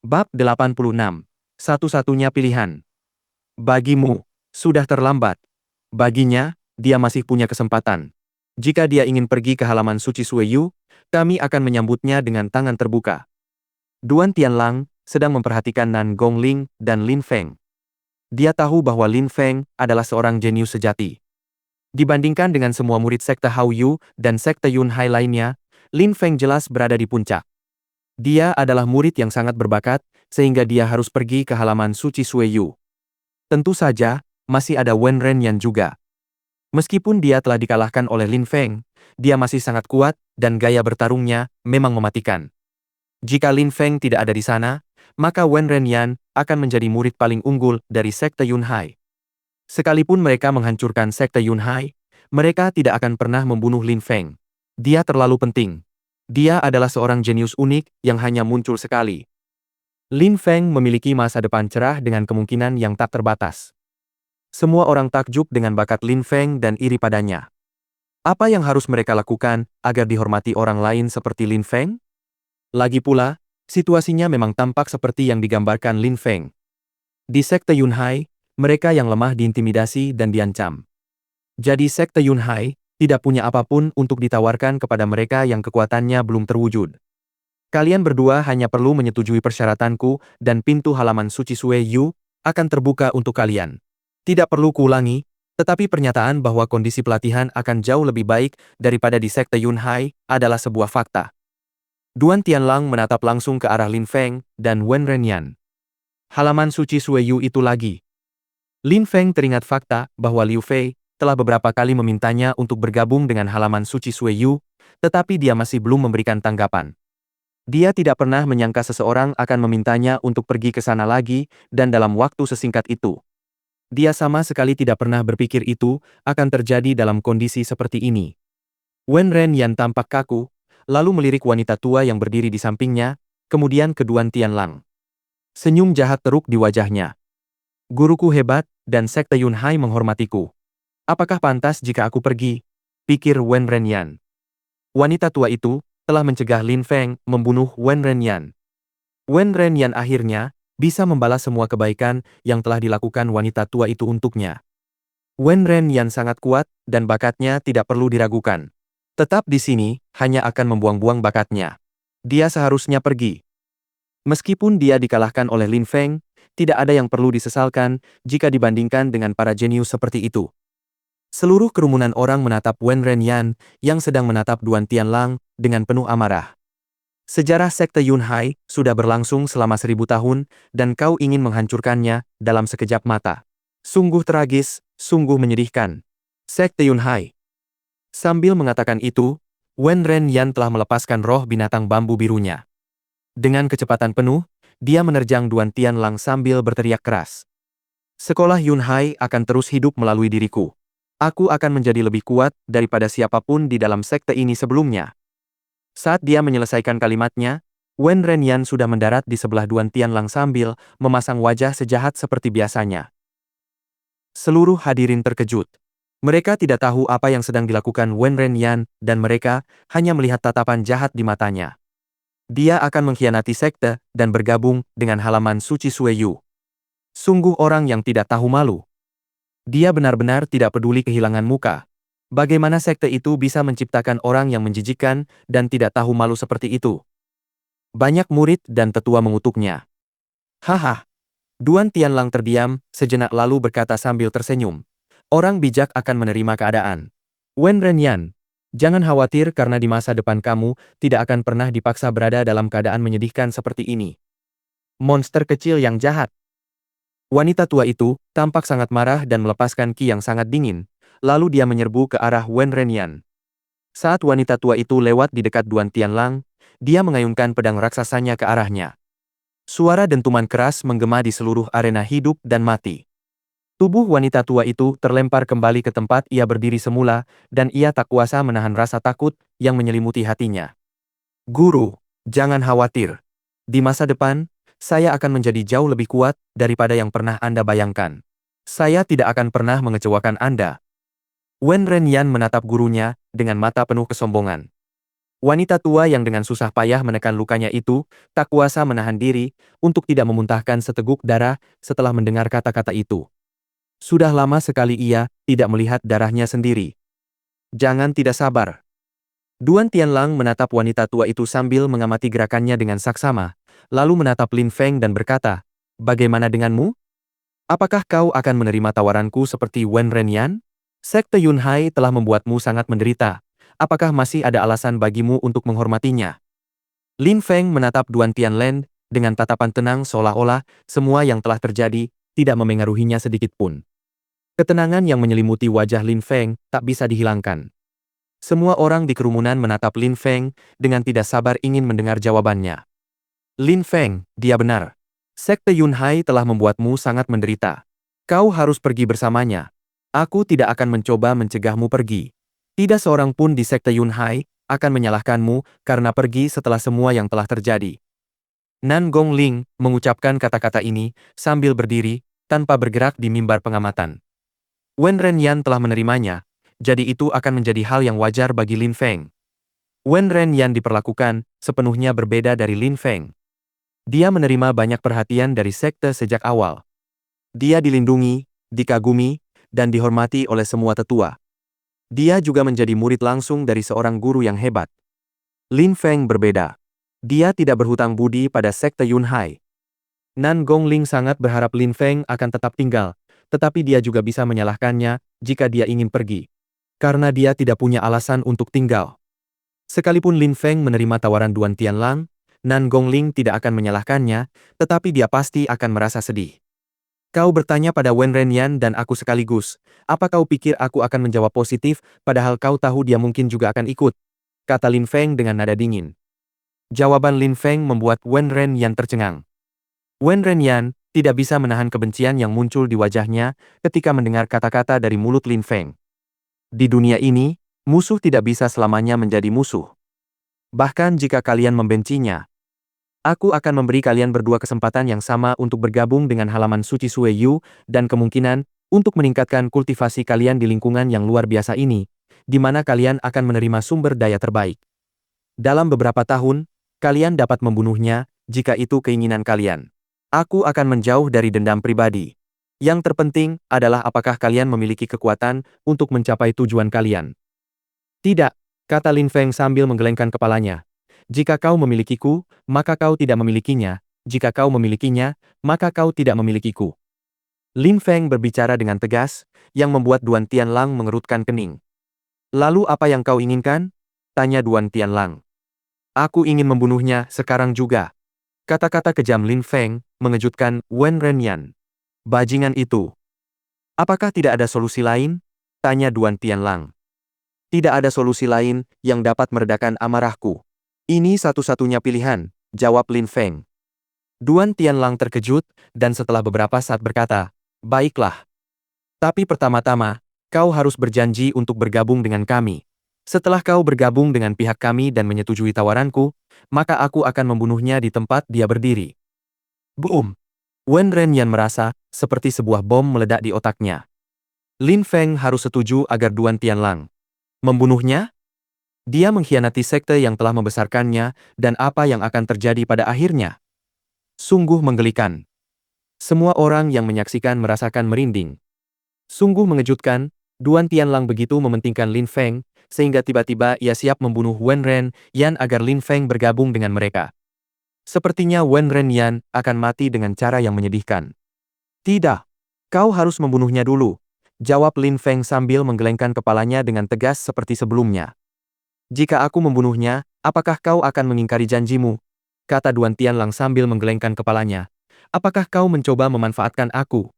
Bab 86. Satu-satunya pilihan. Bagimu, sudah terlambat. Baginya, dia masih punya kesempatan. Jika dia ingin pergi ke halaman suci Sueyu, kami akan menyambutnya dengan tangan terbuka. Duan Tianlang sedang memperhatikan Nan Gongling dan Lin Feng. Dia tahu bahwa Lin Feng adalah seorang jenius sejati. Dibandingkan dengan semua murid sekte Hao Yu dan sekte Yun Hai lainnya, Lin Feng jelas berada di puncak. Dia adalah murid yang sangat berbakat, sehingga dia harus pergi ke halaman suci Sueyu. Tentu saja, masih ada Wen Renyan juga. Meskipun dia telah dikalahkan oleh Lin Feng, dia masih sangat kuat dan gaya bertarungnya memang mematikan. Jika Lin Feng tidak ada di sana, maka Wen Renyan akan menjadi murid paling unggul dari sekte Yun Hai. Sekalipun mereka menghancurkan sekte Yun Hai, mereka tidak akan pernah membunuh Lin Feng. Dia terlalu penting. Dia adalah seorang jenius unik yang hanya muncul sekali. Lin Feng memiliki masa depan cerah dengan kemungkinan yang tak terbatas. Semua orang takjub dengan bakat Lin Feng dan iri padanya. Apa yang harus mereka lakukan agar dihormati orang lain seperti Lin Feng? Lagi pula, situasinya memang tampak seperti yang digambarkan Lin Feng. Di sekte Yun Hai, mereka yang lemah diintimidasi dan diancam. Jadi sekte Yun Hai tidak punya apapun untuk ditawarkan kepada mereka yang kekuatannya belum terwujud. Kalian berdua hanya perlu menyetujui persyaratanku dan pintu halaman suci Sueyu akan terbuka untuk kalian. Tidak perlu kuulangi, tetapi pernyataan bahwa kondisi pelatihan akan jauh lebih baik daripada di sekte Yun Hai adalah sebuah fakta. Duan Tianlang menatap langsung ke arah Lin Feng dan Wen Renyan. Halaman suci Sueyu itu lagi. Lin Feng teringat fakta bahwa Liu Fei telah beberapa kali memintanya untuk bergabung dengan halaman suci Sueyu, tetapi dia masih belum memberikan tanggapan. Dia tidak pernah menyangka seseorang akan memintanya untuk pergi ke sana lagi dan dalam waktu sesingkat itu. Dia sama sekali tidak pernah berpikir itu akan terjadi dalam kondisi seperti ini. Wen Renyan tampak kaku, lalu melirik wanita tua yang berdiri di sampingnya, kemudian ke Duan Tianlang. Senyum jahat teruk di wajahnya. Guruku hebat, dan sekte Yun Hai menghormatiku. Apakah pantas jika aku pergi? Pikir Wen Renyan. Wanita tua itu telah mencegah Lin Feng membunuh Wen Renyan. Wen Renyan akhirnya bisa membalas semua kebaikan yang telah dilakukan wanita tua itu untuknya. Wen Renyan sangat kuat dan bakatnya tidak perlu diragukan. Tetap di sini hanya akan membuang-buang bakatnya. Dia seharusnya pergi. Meskipun dia dikalahkan oleh Lin Feng, tidak ada yang perlu disesalkan jika dibandingkan dengan para jenius seperti itu. Seluruh kerumunan orang menatap Wen Renyan yang sedang menatap Duan Tianlang dengan penuh amarah. Sejarah sekte Yun Hai sudah berlangsung selama 1000 tahun dan kau ingin menghancurkannya dalam sekejap mata. Sungguh tragis, sungguh menyedihkan. Sekte Yun Hai. Sambil mengatakan itu, Wen Renyan telah melepaskan roh binatang bambu birunya. Dengan kecepatan penuh, dia menerjang Duan Tianlang sambil berteriak keras. Sekolah Yun Hai akan terus hidup melalui diriku. Aku akan menjadi lebih kuat daripada siapapun di dalam sekte ini sebelumnya. Saat dia menyelesaikan kalimatnya, Wen Renyan sudah mendarat di sebelah Duan Tianlang sambil memasang wajah sejahat seperti biasanya. Seluruh hadirin terkejut. Mereka tidak tahu apa yang sedang dilakukan Wen Renyan dan mereka hanya melihat tatapan jahat di matanya. Dia akan mengkhianati sekte dan bergabung dengan halaman suci Sueyu. Sungguh orang yang tidak tahu malu. Dia benar-benar tidak peduli kehilangan muka. Bagaimana sekte itu bisa menciptakan orang yang menjijikkan dan tidak tahu malu seperti itu? Banyak murid dan tetua mengutuknya. Haha. Duan Tianlang terdiam, sejenak lalu berkata sambil tersenyum. Orang bijak akan menerima keadaan. Wen Renyan, jangan khawatir karena di masa depan kamu tidak akan pernah dipaksa berada dalam keadaan menyedihkan seperti ini. Monster kecil yang jahat. Wanita tua itu tampak sangat marah dan melepaskan ki yang sangat dingin, lalu dia menyerbu ke arah Wen Renyan. Saat wanita tua itu lewat di dekat Duan Tianlang, dia mengayunkan pedang raksasanya ke arahnya. Suara dentuman keras menggema di seluruh arena hidup dan mati. Tubuh wanita tua itu terlempar kembali ke tempat ia berdiri semula, dan ia tak kuasa menahan rasa takut yang menyelimuti hatinya. Guru, jangan khawatir. Di masa depan, saya akan menjadi jauh lebih kuat daripada yang pernah Anda bayangkan. Saya tidak akan pernah mengecewakan Anda. Wen Renyan menatap gurunya dengan mata penuh kesombongan. Wanita tua yang dengan susah payah menekan lukanya itu tak kuasa menahan diri untuk tidak memuntahkan seteguk darah setelah mendengar kata-kata itu. Sudah lama sekali ia tidak melihat darahnya sendiri. Jangan tidak sabar. Duan Tianlang menatap wanita tua itu sambil mengamati gerakannya dengan saksama, lalu menatap Lin Feng dan berkata, "Bagaimana denganmu? Apakah kau akan menerima tawaranku seperti Wen Renyan? Sekte Yunhai telah membuatmu sangat menderita. Apakah masih ada alasan bagimu untuk menghormatinya?" Lin Feng menatap Duan Tianlen dengan tatapan tenang seolah-olah semua yang telah terjadi tidak memengaruhinya sedikit pun. Ketenangan yang menyelimuti wajah Lin Feng tak bisa dihilangkan. Semua orang di kerumunan menatap Lin Feng dengan tidak sabar ingin mendengar jawabannya. "Lin Feng, dia benar. Sekte Yunhai telah membuatmu sangat menderita. Kau harus pergi bersamanya. Aku tidak akan mencoba mencegahmu pergi. Tidak seorang pun di Sekte Yunhai akan menyalahkanmu karena pergi setelah semua yang telah terjadi." Nan Gongling mengucapkan kata-kata ini sambil berdiri tanpa bergerak di mimbar pengamatan. Wen Renyan telah menerimanya, jadi itu akan menjadi hal yang wajar bagi Lin Feng. Wen Renyan diperlakukan sepenuhnya berbeda dari Lin Feng. Dia menerima banyak perhatian dari sekte sejak awal. Dia dilindungi, dikagumi, dan dihormati oleh semua tetua. Dia juga menjadi murid langsung dari seorang guru yang hebat. Lin Feng berbeda. Dia tidak berhutang budi pada sekte Yunhai. Nan Gongling sangat berharap Lin Feng akan tetap tinggal, tetapi dia juga bisa menyalahkannya jika dia ingin pergi. Karena dia tidak punya alasan untuk tinggal. Sekalipun Lin Feng menerima tawaran Duan Tianlang, Nan Gongling tidak akan menyalahkannya, tetapi dia pasti akan merasa sedih. "Kau bertanya pada Wen Renyan dan aku sekaligus, apa kau pikir aku akan menjawab positif padahal kau tahu dia mungkin juga akan ikut?" kata Lin Feng dengan nada dingin. Jawaban Lin Feng membuat Wen Renyan tercengang. Wen Renyan tidak bisa menahan kebencian yang muncul di wajahnya ketika mendengar kata-kata dari mulut Lin Feng. Di dunia ini, musuh tidak bisa selamanya menjadi musuh. Bahkan jika kalian membencinya, aku akan memberi kalian berdua kesempatan yang sama untuk bergabung dengan halaman suci Sueyu dan kemungkinan untuk meningkatkan kultivasi kalian di lingkungan yang luar biasa ini, di mana kalian akan menerima sumber daya terbaik. Dalam beberapa tahun, kalian dapat membunuhnya jika itu keinginan kalian. Aku akan menjauh dari dendam pribadi. Yang terpenting adalah apakah kalian memiliki kekuatan untuk mencapai tujuan kalian. "Tidak," kata Lin Feng sambil menggelengkan kepalanya. "Jika kau memilikiku, maka kau tidak memilikinya. Jika kau memilikinya, maka kau tidak memilikiku." Lin Feng berbicara dengan tegas, yang membuat Duan Tianlang mengerutkan kening. "Lalu apa yang kau inginkan?" tanya Duan Tianlang. "Aku ingin membunuhnya sekarang juga." Kata-kata kejam Lin Feng mengejutkan Wen Renyan. "Bajingan itu. Apakah tidak ada solusi lain?" tanya Duan Tianlang. "Tidak ada solusi lain yang dapat meredakan amarahku. Ini satu-satunya pilihan," jawab Lin Feng. Duan Tianlang terkejut dan setelah beberapa saat berkata, "Baiklah. Tapi pertama-tama, kau harus berjanji untuk bergabung dengan kami. Setelah kau bergabung dengan pihak kami dan menyetujui tawaranku, maka aku akan membunuhnya di tempat dia berdiri." Boom! Wen Renyan merasa seperti sebuah bom meledak di otaknya. Lin Feng harus setuju agar Duan Tianlang membunuhnya? Dia mengkhianati sekte yang telah membesarkannya dan apa yang akan terjadi pada akhirnya? Sungguh menggelikan. Semua orang yang menyaksikan merasakan merinding. Sungguh mengejutkan, Duan Tianlang begitu mementingkan Lin Feng, sehingga tiba-tiba ia siap membunuh Wen Renyan agar Lin Feng bergabung dengan mereka. Sepertinya Wen Renyan akan mati dengan cara yang menyedihkan. "Tidak. Kau harus membunuhnya dulu," jawab Lin Feng sambil menggelengkan kepalanya dengan tegas seperti sebelumnya. "Jika aku membunuhnya, apakah kau akan mengingkari janjimu?" kata Duan Tianlang sambil menggelengkan kepalanya. "Apakah kau mencoba memanfaatkan aku?"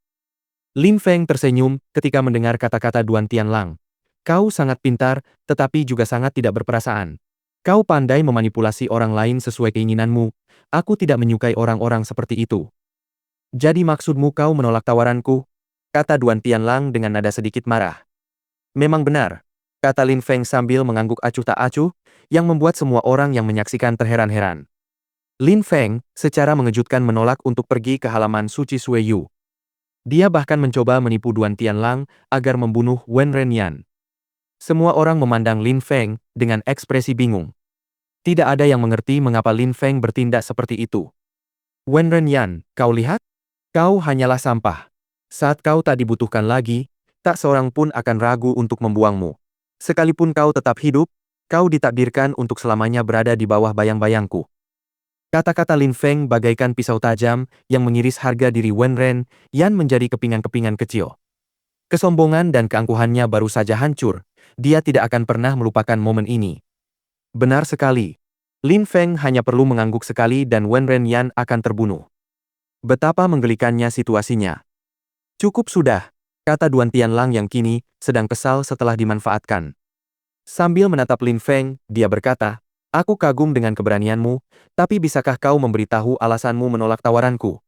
Lin Feng tersenyum ketika mendengar kata-kata Duan Tianlang. "Kau sangat pintar, tetapi juga sangat tidak berperasaan. Kau pandai memanipulasi orang lain sesuai keinginanmu. Aku tidak menyukai orang-orang seperti itu." "Jadi maksudmu kau menolak tawaranku?" kata Duan Tianlang dengan nada sedikit marah. "Memang benar," kata Lin Feng sambil mengangguk acuh tak acuh, yang membuat semua orang yang menyaksikan terheran-heran. Lin Feng secara mengejutkan menolak untuk pergi ke halaman suci Sueyu. Dia bahkan mencoba menipu Duan Tianlang agar membunuh Wen Renyan. Semua orang memandang Lin Feng dengan ekspresi bingung. Tidak ada yang mengerti mengapa Lin Feng bertindak seperti itu. Wen Renyan, kau lihat? Kau hanyalah sampah. Saat kau tak dibutuhkan lagi, tak seorang pun akan ragu untuk membuangmu. Sekalipun kau tetap hidup, kau ditakdirkan untuk selamanya berada di bawah bayang-bayangku. Kata-kata Lin Feng bagaikan pisau tajam yang mengiris harga diri Wen Ren Yan menjadi kepingan-kepingan kecil. Kesombongan dan keangkuhannya baru saja hancur, dia tidak akan pernah melupakan momen ini. Benar sekali. Lin Feng hanya perlu mengangguk sekali dan Wen Ren Yan akan terbunuh. Betapa menggelikannya situasinya. Cukup sudah, kata Duan Tianlang yang kini sedang kesal setelah dimanfaatkan. Sambil menatap Lin Feng, dia berkata, aku kagum dengan keberanianmu, tapi bisakah kau memberitahu alasanmu menolak tawaranku?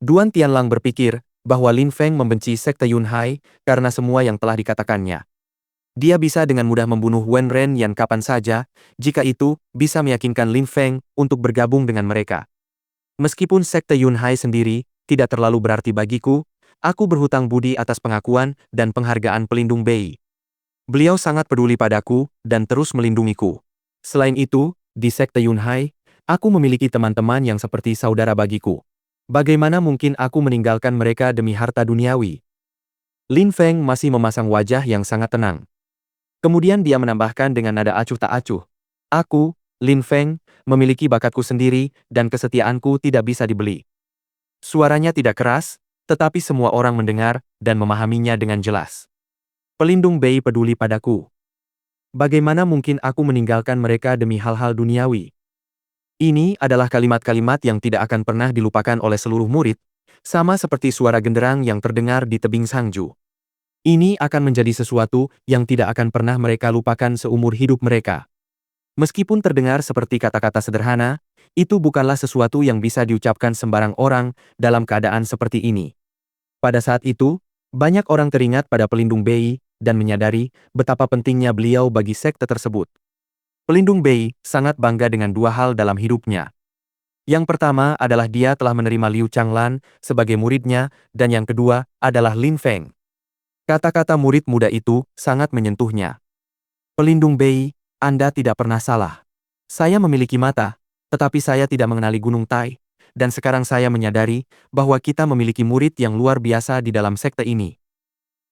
Duan Tianlang berpikir bahwa Lin Feng membenci Sekte Yunhai karena semua yang telah dikatakannya. Dia bisa dengan mudah membunuh Wen Ren Yan kapan saja, jika itu bisa meyakinkan Lin Feng untuk bergabung dengan mereka. Meskipun Sekte Yunhai sendiri tidak terlalu berarti bagiku, aku berhutang budi atas pengakuan dan penghargaan pelindung Bei. Beliau sangat peduli padaku dan terus melindungiku. Selain itu, di Sekte Yunhai, aku memiliki teman-teman yang seperti saudara bagiku. Bagaimana mungkin aku meninggalkan mereka demi harta duniawi? Lin Feng masih memasang wajah yang sangat tenang. Kemudian dia menambahkan dengan nada acuh tak acuh. Aku, Lin Feng, memiliki bakatku sendiri dan kesetiaanku tidak bisa dibeli. Suaranya tidak keras, tetapi semua orang mendengar dan memahaminya dengan jelas. Pelindung Bei peduli padaku. Bagaimana mungkin aku meninggalkan mereka demi hal-hal duniawi? Ini adalah kalimat-kalimat yang tidak akan pernah dilupakan oleh seluruh murid, sama seperti suara genderang yang terdengar di tebing Sangju. Ini akan menjadi sesuatu yang tidak akan pernah mereka lupakan seumur hidup mereka. Meskipun terdengar seperti kata-kata sederhana, itu bukanlah sesuatu yang bisa diucapkan sembarang orang dalam keadaan seperti ini. Pada saat itu, banyak orang teringat pada pelindung Bei dan menyadari betapa pentingnya beliau bagi sekte tersebut. Pelindung Bei sangat bangga dengan dua hal dalam hidupnya. Yang pertama adalah dia telah menerima Liu Changlan sebagai muridnya, dan yang kedua adalah Lin Feng. Kata-kata murid muda itu sangat menyentuhnya. Pelindung Bei, Anda tidak pernah salah. Saya memiliki mata, tetapi saya tidak mengenali Gunung Tai, dan sekarang saya menyadari bahwa kita memiliki murid yang luar biasa di dalam sekte ini.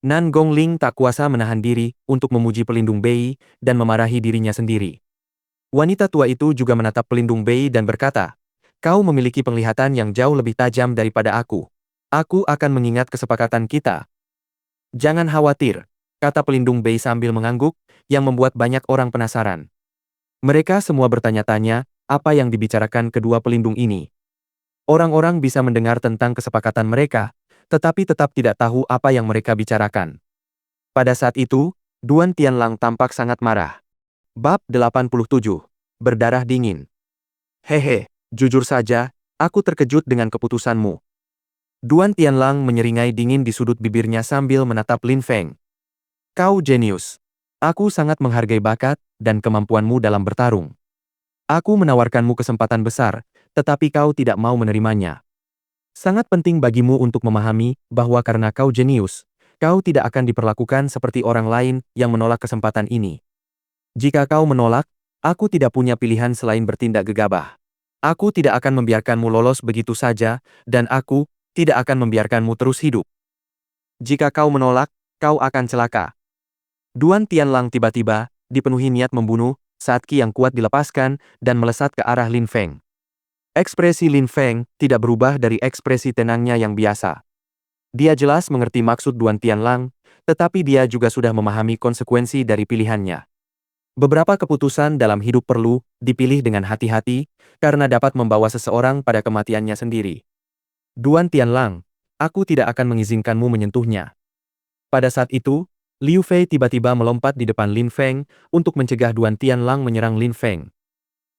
Nan Gongling tak kuasa menahan diri untuk memuji pelindung Bei dan memarahi dirinya sendiri. Wanita tua itu juga menatap pelindung Bei dan berkata, kau memiliki penglihatan yang jauh lebih tajam daripada aku. Aku akan mengingat kesepakatan kita. Jangan khawatir, kata pelindung Bei sambil mengangguk, yang membuat banyak orang penasaran. Mereka semua bertanya-tanya, apa yang dibicarakan kedua pelindung ini. Orang-orang bisa mendengar tentang kesepakatan mereka, tetapi tetap tidak tahu apa yang mereka bicarakan. Pada saat itu, Duan Tianlang tampak sangat marah. Bab 87. Berdarah dingin. Hehe, jujur saja, aku terkejut dengan keputusanmu. Duan Tianlang menyeringai dingin di sudut bibirnya sambil menatap Lin Feng. Kau jenius. Aku sangat menghargai bakat dan kemampuanmu dalam bertarung. Aku menawarkanmu kesempatan besar, tetapi kau tidak mau menerimanya. Sangat penting bagimu untuk memahami bahwa karena kau jenius, kau tidak akan diperlakukan seperti orang lain yang menolak kesempatan ini. Jika kau menolak, aku tidak punya pilihan selain bertindak gegabah. Aku tidak akan membiarkanmu lolos begitu saja, dan aku tidak akan membiarkanmu terus hidup. Jika kau menolak, kau akan celaka. Duan Tianlang tiba-tiba dipenuhi niat membunuh saat ki yang kuat dilepaskan dan melesat ke arah Lin Feng. Ekspresi Lin Feng tidak berubah dari ekspresi tenangnya yang biasa. Dia jelas mengerti maksud Duan Tianlang, tetapi dia juga sudah memahami konsekuensi dari pilihannya. Beberapa keputusan dalam hidup perlu dipilih dengan hati-hati karena dapat membawa seseorang pada kematiannya sendiri. Duan Tianlang, aku tidak akan mengizinkanmu menyentuhnya. Pada saat itu, Liu Fei tiba-tiba melompat di depan Lin Feng untuk mencegah Duan Tianlang menyerang Lin Feng.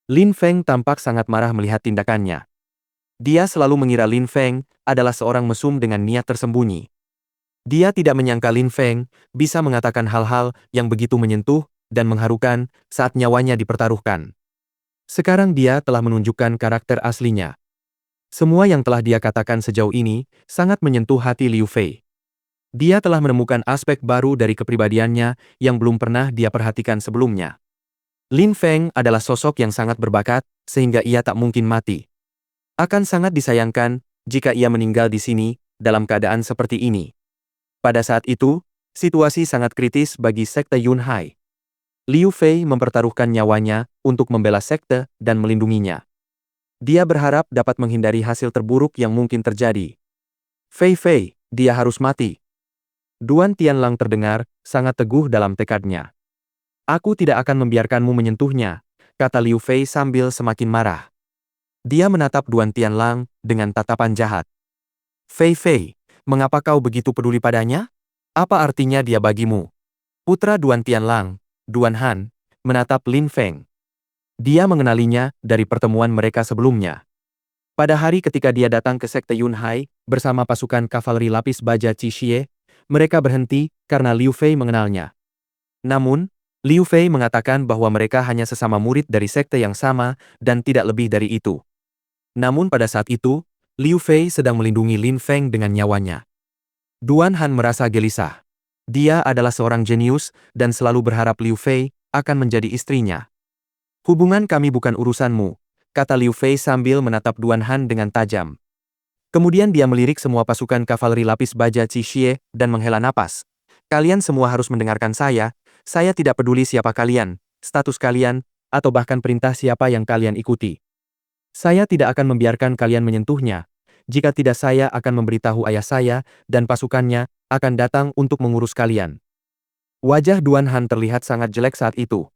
Lin Feng tampak sangat marah melihat tindakannya. Dia selalu mengira Lin Feng adalah seorang mesum dengan niat tersembunyi. Dia tidak menyangka Lin Feng bisa mengatakan hal-hal yang begitu menyentuh dan mengharukan saat nyawanya dipertaruhkan. Sekarang dia telah menunjukkan karakter aslinya. Semua yang telah dia katakan sejauh ini sangat menyentuh hati Liu Fei. Dia telah menemukan aspek baru dari kepribadiannya yang belum pernah dia perhatikan sebelumnya. Lin Feng adalah sosok yang sangat berbakat, sehingga ia tak mungkin mati. Akan sangat disayangkan jika ia meninggal di sini dalam keadaan seperti ini. Pada saat itu, situasi sangat kritis bagi sekte Yunhai. Liu Fei mempertaruhkan nyawanya untuk membela sekte dan melindunginya. Dia berharap dapat menghindari hasil terburuk yang mungkin terjadi. Fei Fei, dia harus mati. Duan Tianlang terdengar sangat teguh dalam tekadnya. Aku tidak akan membiarkanmu menyentuhnya, kata Liu Fei sambil semakin marah. Dia menatap Duan Tianlang dengan tatapan jahat. Fei Fei, mengapa kau begitu peduli padanya? Apa artinya dia bagimu? Putra Duan Tianlang, Duan Han, menatap Lin Feng. Dia mengenalinya dari pertemuan mereka sebelumnya. Pada hari ketika dia datang ke sekte Yunhai bersama pasukan kavaleri lapis baja Qi Xie, mereka berhenti karena Liu Fei mengenalnya. Namun, Liu Fei mengatakan bahwa mereka hanya sesama murid dari sekte yang sama dan tidak lebih dari itu. Namun pada saat itu, Liu Fei sedang melindungi Lin Feng dengan nyawanya. Duan Han merasa gelisah. Dia adalah seorang jenius dan selalu berharap Liu Fei akan menjadi istrinya. Hubungan kami bukan urusanmu, kata Liu Fei sambil menatap Duan Han dengan tajam. Kemudian dia melirik semua pasukan kavaleri lapis baja Qi Xie dan menghela napas. Kalian semua harus mendengarkan saya tidak peduli siapa kalian, status kalian, atau bahkan perintah siapa yang kalian ikuti. Saya tidak akan membiarkan kalian menyentuhnya. Jika tidak, saya akan memberitahu ayah saya dan pasukannya akan datang untuk mengurus kalian. Wajah Duan Han terlihat sangat jelek saat itu.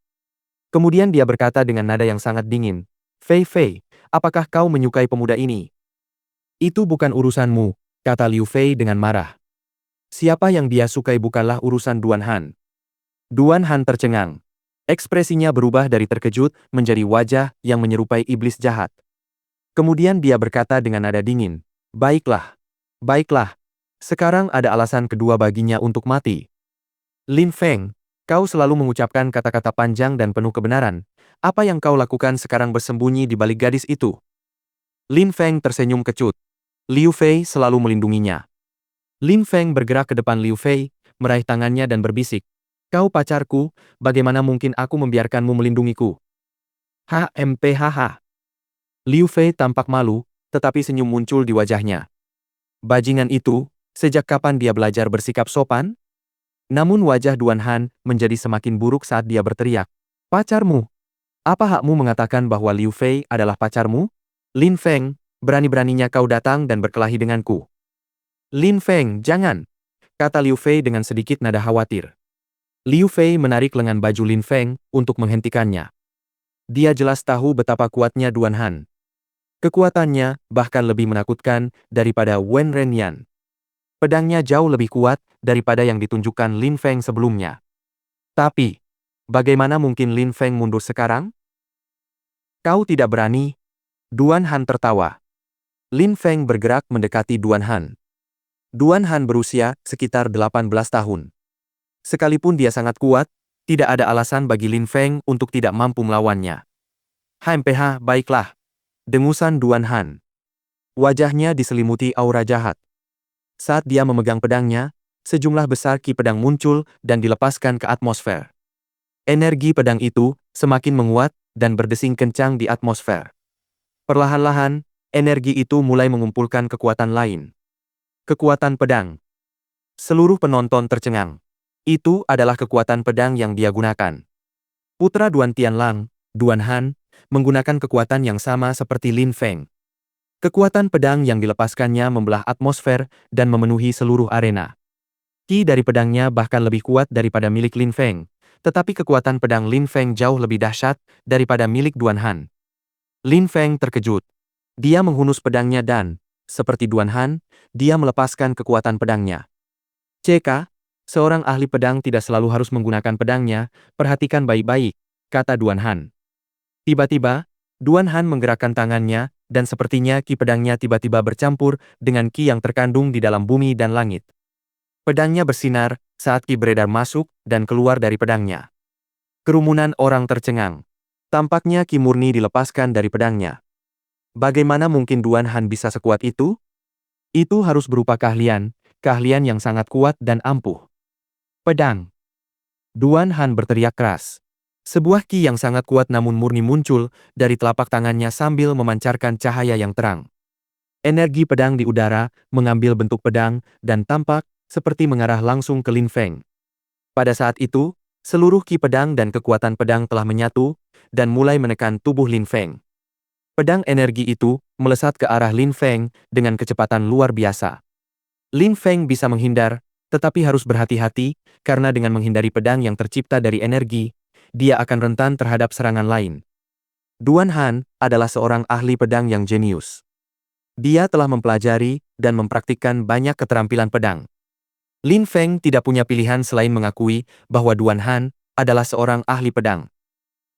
Kemudian dia berkata dengan nada yang sangat dingin, Fei Fei, apakah kau menyukai pemuda ini? Itu bukan urusanmu, kata Liu Fei dengan marah. Siapa yang dia sukai bukanlah urusan Duan Han. Duan Han tercengang. Ekspresinya berubah dari terkejut menjadi wajah yang menyerupai iblis jahat. Kemudian dia berkata dengan nada dingin, baiklah, baiklah. Sekarang ada alasan kedua baginya untuk mati. Lin Feng, kau selalu mengucapkan kata-kata panjang dan penuh kebenaran. Apa yang kau lakukan sekarang bersembunyi di balik gadis itu? Lin Feng tersenyum kecut. Liu Fei selalu melindunginya. Lin Feng bergerak ke depan Liu Fei, meraih tangannya dan berbisik, kau pacarku, bagaimana mungkin aku membiarkanmu melindungiku? HMPHH. Liu Fei tampak malu, tetapi senyum muncul di wajahnya. Bajingan itu, sejak kapan dia belajar bersikap sopan? Namun wajah Duan Han menjadi semakin buruk saat dia berteriak, pacarmu? Apa hakmu mengatakan bahwa Liu Fei adalah pacarmu? Lin Feng, berani-beraninya kau datang dan berkelahi denganku. Lin Feng, jangan, kata Liu Fei dengan sedikit nada khawatir. Liu Fei menarik lengan baju Lin Feng untuk menghentikannya. Dia jelas tahu betapa kuatnya Duan Han. Kekuatannya bahkan lebih menakutkan daripada Wen Renyan. Pedangnya jauh lebih kuat daripada yang ditunjukkan Lin Feng sebelumnya. Tapi, bagaimana mungkin Lin Feng mundur sekarang? Kau tidak berani? Duan Han tertawa. Lin Feng bergerak mendekati Duan Han. Duan Han berusia sekitar 18 tahun. Sekalipun dia sangat kuat, tidak ada alasan bagi Lin Feng untuk tidak mampu melawannya. HMPH, baiklah. Dengusan Duan Han. Wajahnya diselimuti aura jahat. Saat dia memegang pedangnya, sejumlah besar ki pedang muncul dan dilepaskan ke atmosfer. Energi pedang itu semakin menguat dan berdesing kencang di atmosfer. Perlahan-lahan, energi itu mulai mengumpulkan kekuatan lain. Kekuatan pedang. Seluruh penonton tercengang. Itu adalah kekuatan pedang yang dia gunakan. Putra Duan Tianlang, Duan Han, menggunakan kekuatan yang sama seperti Lin Feng. Kekuatan pedang yang dilepaskannya membelah atmosfer dan memenuhi seluruh arena. Ki dari pedangnya bahkan lebih kuat daripada milik Lin Feng, tetapi kekuatan pedang Lin Feng jauh lebih dahsyat daripada milik Duan Han. Lin Feng terkejut. Dia menghunus pedangnya dan, seperti Duan Han, dia melepaskan kekuatan pedangnya. CK, seorang ahli pedang tidak selalu harus menggunakan pedangnya, perhatikan baik-baik, kata Duan Han. Tiba-tiba, Duan Han menggerakkan tangannya, dan sepertinya ki pedangnya tiba-tiba bercampur dengan ki yang terkandung di dalam bumi dan langit. Pedangnya bersinar saat ki beredar masuk dan keluar dari pedangnya. Kerumunan orang tercengang. Tampaknya ki murni dilepaskan dari pedangnya. Bagaimana mungkin Duan Han bisa sekuat itu? Itu harus berupa keahlian yang sangat kuat dan ampuh. Pedang. Duan Han berteriak keras. Sebuah ki yang sangat kuat namun murni muncul dari telapak tangannya sambil memancarkan cahaya yang terang. Energi pedang di udara mengambil bentuk pedang dan tampak seperti mengarah langsung ke Lin Feng. Pada saat itu, seluruh ki pedang dan kekuatan pedang telah menyatu dan mulai menekan tubuh Lin Feng. Pedang energi itu melesat ke arah Lin Feng dengan kecepatan luar biasa. Lin Feng bisa menghindar, tetapi harus berhati-hati karena dengan menghindari pedang yang tercipta dari energi, dia akan rentan terhadap serangan lain. Duan Han adalah seorang ahli pedang yang jenius. Dia telah mempelajari dan mempraktikkan banyak keterampilan pedang. Lin Feng tidak punya pilihan selain mengakui bahwa Duan Han adalah seorang ahli pedang.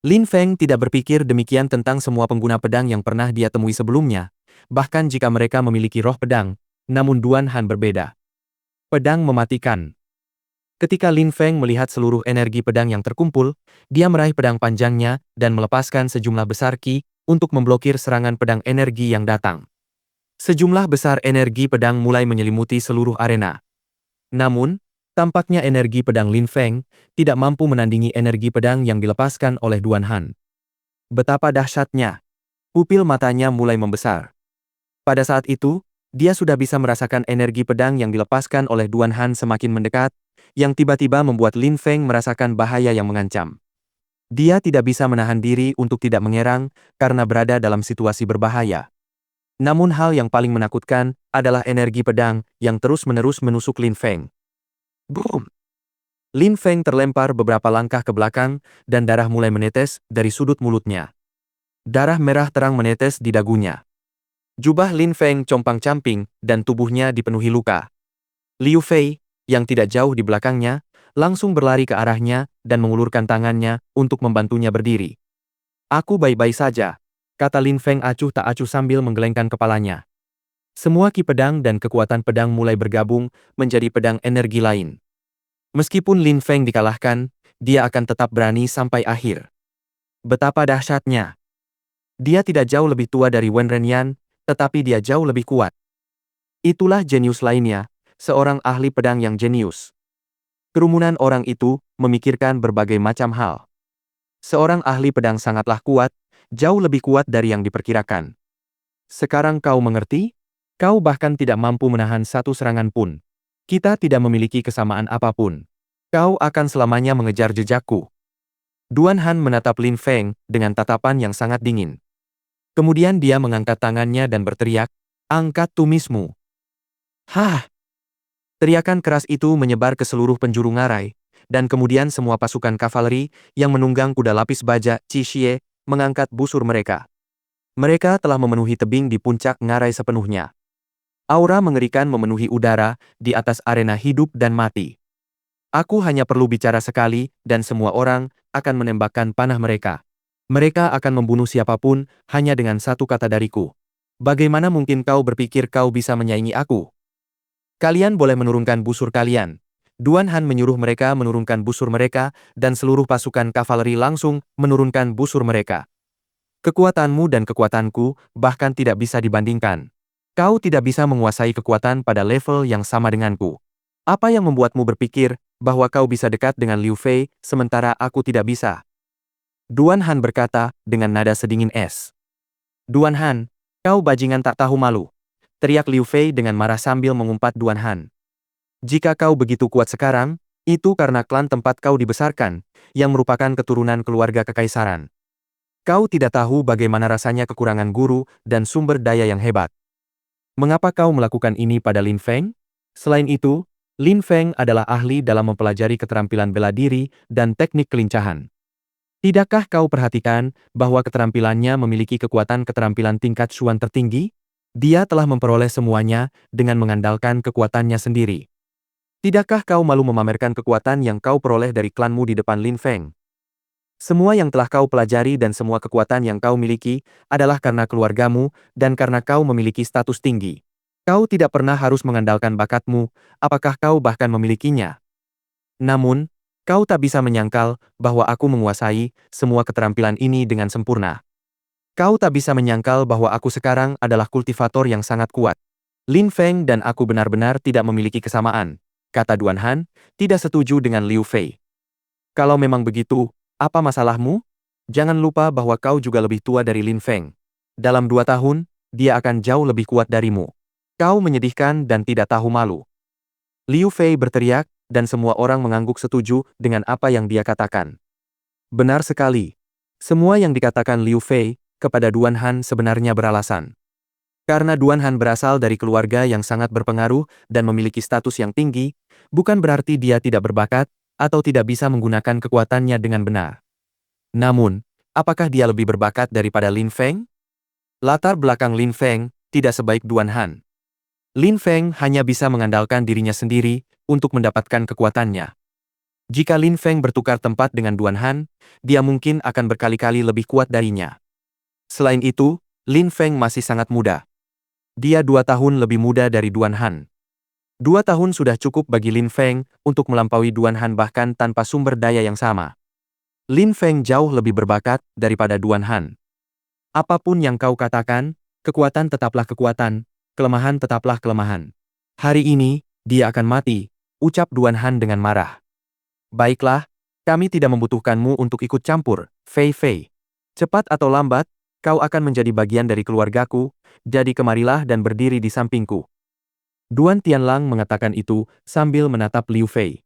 Lin Feng tidak berpikir demikian tentang semua pengguna pedang yang pernah dia temui sebelumnya, bahkan jika mereka memiliki roh pedang, namun Duan Han berbeda. Pedang mematikan. Ketika Lin Feng melihat seluruh energi pedang yang terkumpul, dia meraih pedang panjangnya dan melepaskan sejumlah besar ki untuk memblokir serangan pedang energi yang datang. Sejumlah besar energi pedang mulai menyelimuti seluruh arena. Namun, tampaknya energi pedang Lin Feng tidak mampu menandingi energi pedang yang dilepaskan oleh Duan Han. Betapa dahsyatnya! Pupil matanya mulai membesar. Pada saat itu, dia sudah bisa merasakan energi pedang yang dilepaskan oleh Duan Han semakin mendekat, yang tiba-tiba membuat Lin Feng merasakan bahaya yang mengancam. Dia tidak bisa menahan diri untuk tidak mengerang karena berada dalam situasi berbahaya. Namun hal yang paling menakutkan adalah energi pedang yang terus-menerus menusuk Lin Feng. Boom! Lin Feng terlempar beberapa langkah ke belakang dan darah mulai menetes dari sudut mulutnya. Darah merah terang menetes di dagunya. Jubah Lin Feng compang-camping dan tubuhnya dipenuhi luka. Liu Fei, yang tidak jauh di belakangnya, langsung berlari ke arahnya dan mengulurkan tangannya untuk membantunya berdiri. "Aku baik-baik saja," kata Lin Feng acuh tak acuh sambil menggelengkan kepalanya. Semua ki pedang dan kekuatan pedang mulai bergabung menjadi pedang energi lain. Meskipun Lin Feng dikalahkan, dia akan tetap berani sampai akhir. Betapa dahsyatnya! Dia tidak jauh lebih tua dari Wen Renyan, tetapi dia jauh lebih kuat. Itulah jenius lainnya, seorang ahli pedang yang jenius. Kerumunan orang itu memikirkan berbagai macam hal. Seorang ahli pedang sangatlah kuat, jauh lebih kuat dari yang diperkirakan. Sekarang kau mengerti? Kau bahkan tidak mampu menahan satu serangan pun. Kita tidak memiliki kesamaan apapun. Kau akan selamanya mengejar jejakku. Duan Han menatap Lin Feng dengan tatapan yang sangat dingin. Kemudian dia mengangkat tangannya dan berteriak, "Angkat tumismu!" Hah! Teriakan keras itu menyebar ke seluruh penjuru ngarai, dan kemudian semua pasukan kavaleri yang menunggang kuda lapis baja Qi Xie mengangkat busur mereka. Mereka telah memenuhi tebing di puncak ngarai sepenuhnya. Aura mengerikan memenuhi udara di atas arena hidup dan mati. Aku hanya perlu bicara sekali dan semua orang akan menembakkan panah mereka. Mereka akan membunuh siapapun hanya dengan satu kata dariku. Bagaimana mungkin kau berpikir kau bisa menyaingi aku? Kalian boleh menurunkan busur kalian. Duan Han menyuruh mereka menurunkan busur mereka dan seluruh pasukan kavaleri langsung menurunkan busur mereka. Kekuatanmu dan kekuatanku bahkan tidak bisa dibandingkan. Kau tidak bisa menguasai kekuatan pada level yang sama denganku. Apa yang membuatmu berpikir bahwa kau bisa dekat dengan Liu Fei sementara aku tidak bisa? Duan Han berkata dengan nada sedingin es. Duan Han, kau bajingan tak tahu malu. Teriak Liu Fei dengan marah sambil mengumpat Duan Han. Jika kau begitu kuat sekarang, itu karena klan tempat kau dibesarkan, yang merupakan keturunan keluarga kekaisaran. Kau tidak tahu bagaimana rasanya kekurangan guru dan sumber daya yang hebat. Mengapa kau melakukan ini pada Lin Feng? Selain itu, Lin Feng adalah ahli dalam mempelajari keterampilan bela diri dan teknik kelincahan. Tidakkah kau perhatikan bahwa keterampilannya memiliki kekuatan keterampilan tingkat Xuan tertinggi? Dia telah memperoleh semuanya dengan mengandalkan kekuatannya sendiri. Tidakkah kau malu memamerkan kekuatan yang kau peroleh dari klanmu di depan Lin Feng? Semua yang telah kau pelajari dan semua kekuatan yang kau miliki adalah karena keluargamu dan karena kau memiliki status tinggi. Kau tidak pernah harus mengandalkan bakatmu, apakah kau bahkan memilikinya. Namun, kau tak bisa menyangkal bahwa aku menguasai semua keterampilan ini dengan sempurna. Kau tak bisa menyangkal bahwa aku sekarang adalah kultivator yang sangat kuat. Lin Feng dan aku benar-benar tidak memiliki kesamaan, kata Duan Han, tidak setuju dengan Liu Fei. Kalau memang begitu, Apa masalahmu? Jangan lupa bahwa kau juga lebih tua dari Lin Feng. Dalam 2 tahun, dia akan jauh lebih kuat darimu. Kau menyedihkan dan tidak tahu malu. Liu Fei berteriak, dan semua orang mengangguk setuju dengan apa yang dia katakan. Benar sekali. Semua yang dikatakan Liu Fei kepada Duan Han sebenarnya beralasan. Karena Duan Han berasal dari keluarga yang sangat berpengaruh dan memiliki status yang tinggi, bukan berarti dia tidak berbakat atau tidak bisa menggunakan kekuatannya dengan benar. Namun, apakah dia lebih berbakat daripada Lin Feng? Latar belakang Lin Feng tidak sebaik Duan Han. Lin Feng hanya bisa mengandalkan dirinya sendiri untuk mendapatkan kekuatannya. Jika Lin Feng bertukar tempat dengan Duan Han, dia mungkin akan berkali-kali lebih kuat darinya. Selain itu, Lin Feng masih sangat muda. Dia 2 tahun lebih muda dari Duan Han. 2 tahun sudah cukup bagi Lin Feng untuk melampaui Duan Han bahkan tanpa sumber daya yang sama. Lin Feng jauh lebih berbakat daripada Duan Han. Apapun yang kau katakan, kekuatan tetaplah kekuatan, kelemahan tetaplah kelemahan. Hari ini, dia akan mati, ucap Duan Han dengan marah. Baiklah, kami tidak membutuhkanmu untuk ikut campur, Fei Fei. Cepat atau lambat, kau akan menjadi bagian dari keluargaku, jadi kemarilah dan berdiri di sampingku. Duan Tianlang mengatakan itu sambil menatap Liu Fei.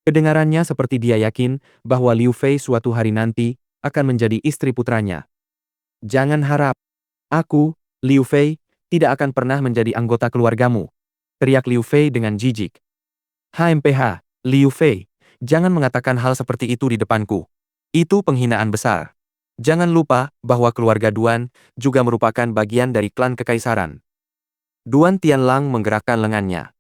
Kedengarannya seperti dia yakin bahwa Liu Fei suatu hari nanti akan menjadi istri putranya. Jangan harap. Aku, Liu Fei, tidak akan pernah menjadi anggota keluargamu, teriak Liu Fei dengan jijik. HMPH, Liu Fei, jangan mengatakan hal seperti itu di depanku. Itu penghinaan besar. Jangan lupa bahwa keluarga Duan juga merupakan bagian dari klan kekaisaran. Duan Tianlang menggerakkan lengannya.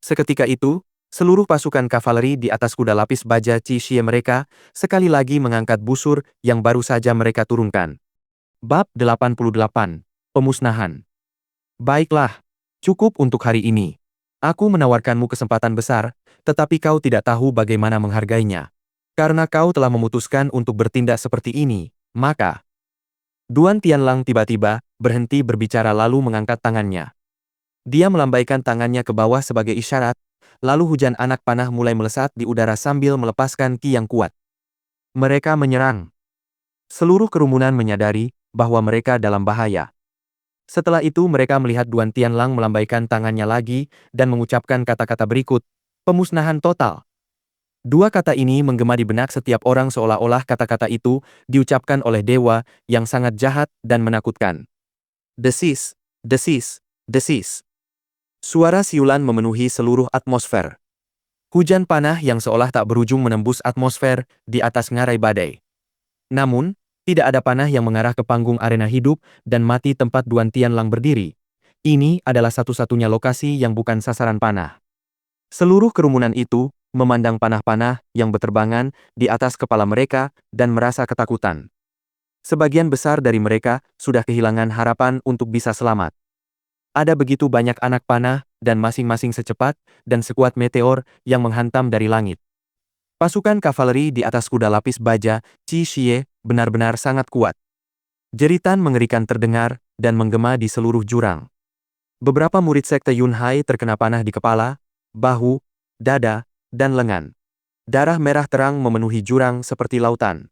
Seketika itu, seluruh pasukan kavaleri di atas kuda lapis baja Qi Xie mereka sekali lagi mengangkat busur yang baru saja mereka turunkan. Bab 88. Pemusnahan. Baiklah, cukup untuk hari ini. Aku menawarkanmu kesempatan besar, tetapi kau tidak tahu bagaimana menghargainya. Karena kau telah memutuskan untuk bertindak seperti ini, maka... Duan Tianlang tiba-tiba berhenti berbicara lalu mengangkat tangannya. Dia melambaikan tangannya ke bawah sebagai isyarat, lalu hujan anak panah mulai melesat di udara sambil melepaskan ki yang kuat. Mereka menyerang. Seluruh kerumunan menyadari bahwa mereka dalam bahaya. Setelah itu mereka melihat Duan Tianlang melambaikan tangannya lagi dan mengucapkan kata-kata berikut, pemusnahan total. Dua kata ini menggema di benak setiap orang seolah-olah kata-kata itu diucapkan oleh dewa yang sangat jahat dan menakutkan. Desis, desis, desis. Suara siulan memenuhi seluruh atmosfer. Hujan panah yang seolah tak berujung menembus atmosfer di atas ngarai badai. Namun, tidak ada panah yang mengarah ke panggung arena hidup dan mati tempat Duan Tianlang berdiri. Ini adalah satu-satunya lokasi yang bukan sasaran panah. Seluruh kerumunan itu memandang panah-panah yang berterbangan di atas kepala mereka dan merasa ketakutan. Sebagian besar dari mereka sudah kehilangan harapan untuk bisa selamat. Ada begitu banyak anak panah dan masing-masing secepat dan sekuat meteor yang menghantam dari langit. Pasukan kavaleri di atas kuda lapis baja, Qi Xie, benar-benar sangat kuat. Jeritan mengerikan terdengar dan menggema di seluruh jurang. Beberapa murid sekte Yunhai terkena panah di kepala, bahu, dada, dan lengan. Darah merah terang memenuhi jurang seperti lautan.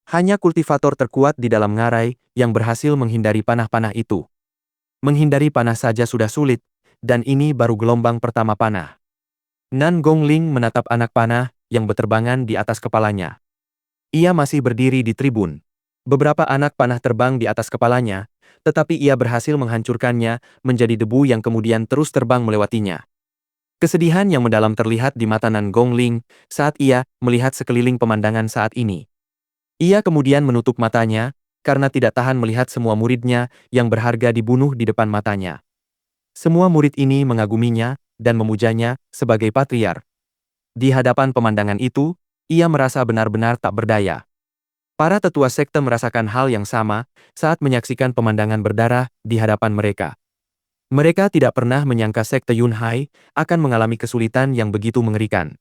Hanya kultivator terkuat di dalam ngarai yang berhasil menghindari panah-panah itu. Menghindari panah saja sudah sulit, dan ini baru gelombang pertama panah. Nan Gongling menatap anak panah yang berterbangan di atas kepalanya. Ia masih berdiri di tribun. Beberapa anak panah terbang di atas kepalanya, tetapi ia berhasil menghancurkannya menjadi debu yang kemudian terus terbang melewatinya. Kesedihan yang mendalam terlihat di mata Nan Gongling saat ia melihat sekeliling pemandangan saat ini. Ia kemudian menutup matanya, karena tidak tahan melihat semua muridnya yang berharga dibunuh di depan matanya. Semua murid ini mengaguminya dan memujanya sebagai patriark. Di hadapan pemandangan itu, ia merasa benar-benar tak berdaya. Para tetua sekte merasakan hal yang sama saat menyaksikan pemandangan berdarah di hadapan mereka. Mereka tidak pernah menyangka sekte Yunhai akan mengalami kesulitan yang begitu mengerikan.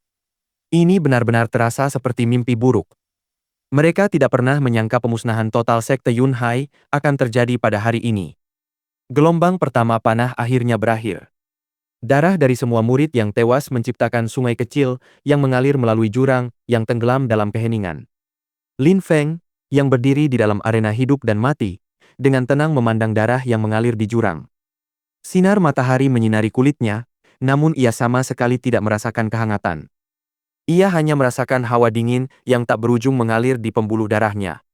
Ini benar-benar terasa seperti mimpi buruk. Mereka tidak pernah menyangka pemusnahan total sekte Yunhai akan terjadi pada hari ini. Gelombang pertama panah akhirnya berakhir. Darah dari semua murid yang tewas menciptakan sungai kecil yang mengalir melalui jurang yang tenggelam dalam keheningan. Lin Feng, yang berdiri di dalam arena hidup dan mati, dengan tenang memandang darah yang mengalir di jurang. Sinar matahari menyinari kulitnya, namun ia sama sekali tidak merasakan kehangatan. Ia hanya merasakan hawa dingin yang tak berujung mengalir di pembuluh darahnya.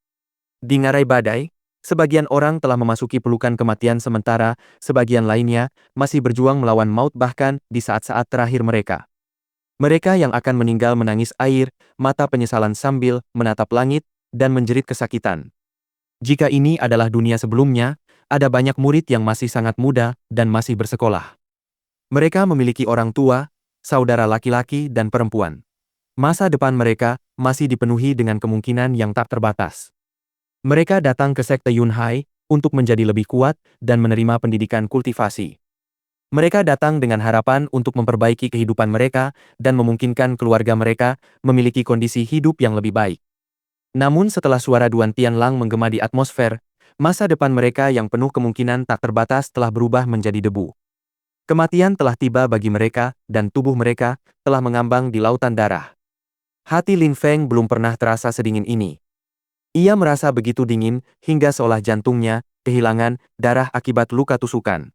Di ngarai badai, sebagian orang telah memasuki pelukan kematian sementara sebagian lainnya masih berjuang melawan maut bahkan di saat-saat terakhir mereka. Mereka yang akan meninggal menangis air mata penyesalan sambil menatap langit dan menjerit kesakitan. Jika ini adalah dunia sebelumnya, ada banyak murid yang masih sangat muda dan masih bersekolah. Mereka memiliki orang tua, saudara laki-laki dan perempuan. Masa depan mereka masih dipenuhi dengan kemungkinan yang tak terbatas. Mereka datang ke sekte Yunhai untuk menjadi lebih kuat dan menerima pendidikan kultivasi. Mereka datang dengan harapan untuk memperbaiki kehidupan mereka dan memungkinkan keluarga mereka memiliki kondisi hidup yang lebih baik. Namun setelah suara Duan Tianlang menggema di atmosfer, masa depan mereka yang penuh kemungkinan tak terbatas telah berubah menjadi debu. Kematian telah tiba bagi mereka dan tubuh mereka telah mengambang di lautan darah. Hati Lin Feng belum pernah terasa sedingin ini. Ia merasa begitu dingin hingga seolah jantungnya kehilangan darah akibat luka tusukan.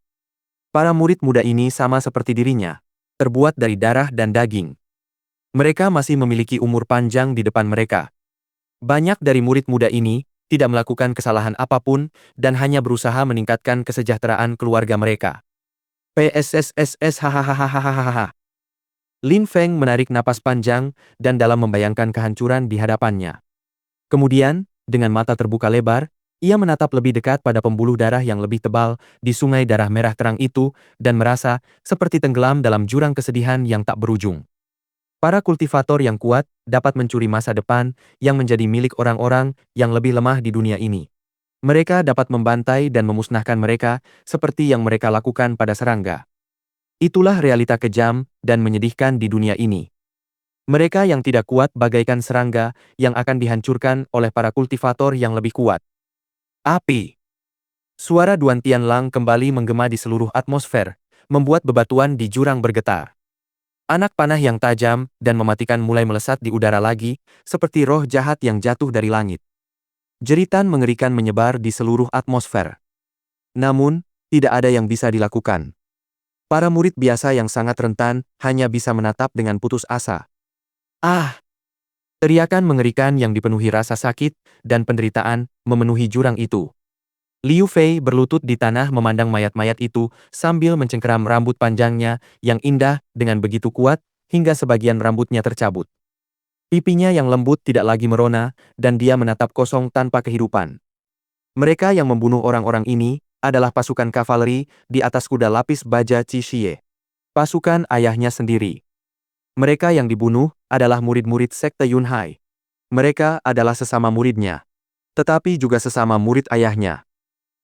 Para murid muda ini sama seperti dirinya, terbuat dari darah dan daging. Mereka masih memiliki umur panjang di depan mereka. Banyak dari murid muda ini tidak melakukan kesalahan apapun dan hanya berusaha meningkatkan kesejahteraan keluarga mereka. PSSSS hahaha. Lin Feng menarik napas panjang dan dalam membayangkan kehancuran di hadapannya. Kemudian, dengan mata terbuka lebar, ia menatap lebih dekat pada pembuluh darah yang lebih tebal di sungai darah merah terang itu dan merasa seperti tenggelam dalam jurang kesedihan yang tak berujung. Para kultivator yang kuat dapat mencuri masa depan yang menjadi milik orang-orang yang lebih lemah di dunia ini. Mereka dapat membantai dan memusnahkan mereka seperti yang mereka lakukan pada serangga. Itulah realita kejam dan menyedihkan di dunia ini. Mereka yang tidak kuat bagaikan serangga yang akan dihancurkan oleh para kultivator yang lebih kuat. Api. Suara Duan Tianlang kembali menggema di seluruh atmosfer, membuat bebatuan di jurang bergetar. Anak panah yang tajam dan mematikan mulai melesat di udara lagi, seperti roh jahat yang jatuh dari langit. Jeritan mengerikan menyebar di seluruh atmosfer. Namun, tidak ada yang bisa dilakukan. Para murid biasa yang sangat rentan hanya bisa menatap dengan putus asa. Ah! Teriakan mengerikan yang dipenuhi rasa sakit dan penderitaan memenuhi jurang itu. Liu Fei berlutut di tanah memandang mayat-mayat itu sambil mencengkeram rambut panjangnya yang indah dengan begitu kuat hingga sebagian rambutnya tercabut. Pipinya yang lembut tidak lagi merona dan dia menatap kosong tanpa kehidupan. Mereka yang membunuh orang-orang ini adalah pasukan kavaleri di atas kuda lapis baja Qi Xie. Pasukan ayahnya sendiri. Mereka yang dibunuh adalah murid-murid sekte Yunhai. Mereka adalah sesama muridnya, tetapi juga sesama murid ayahnya.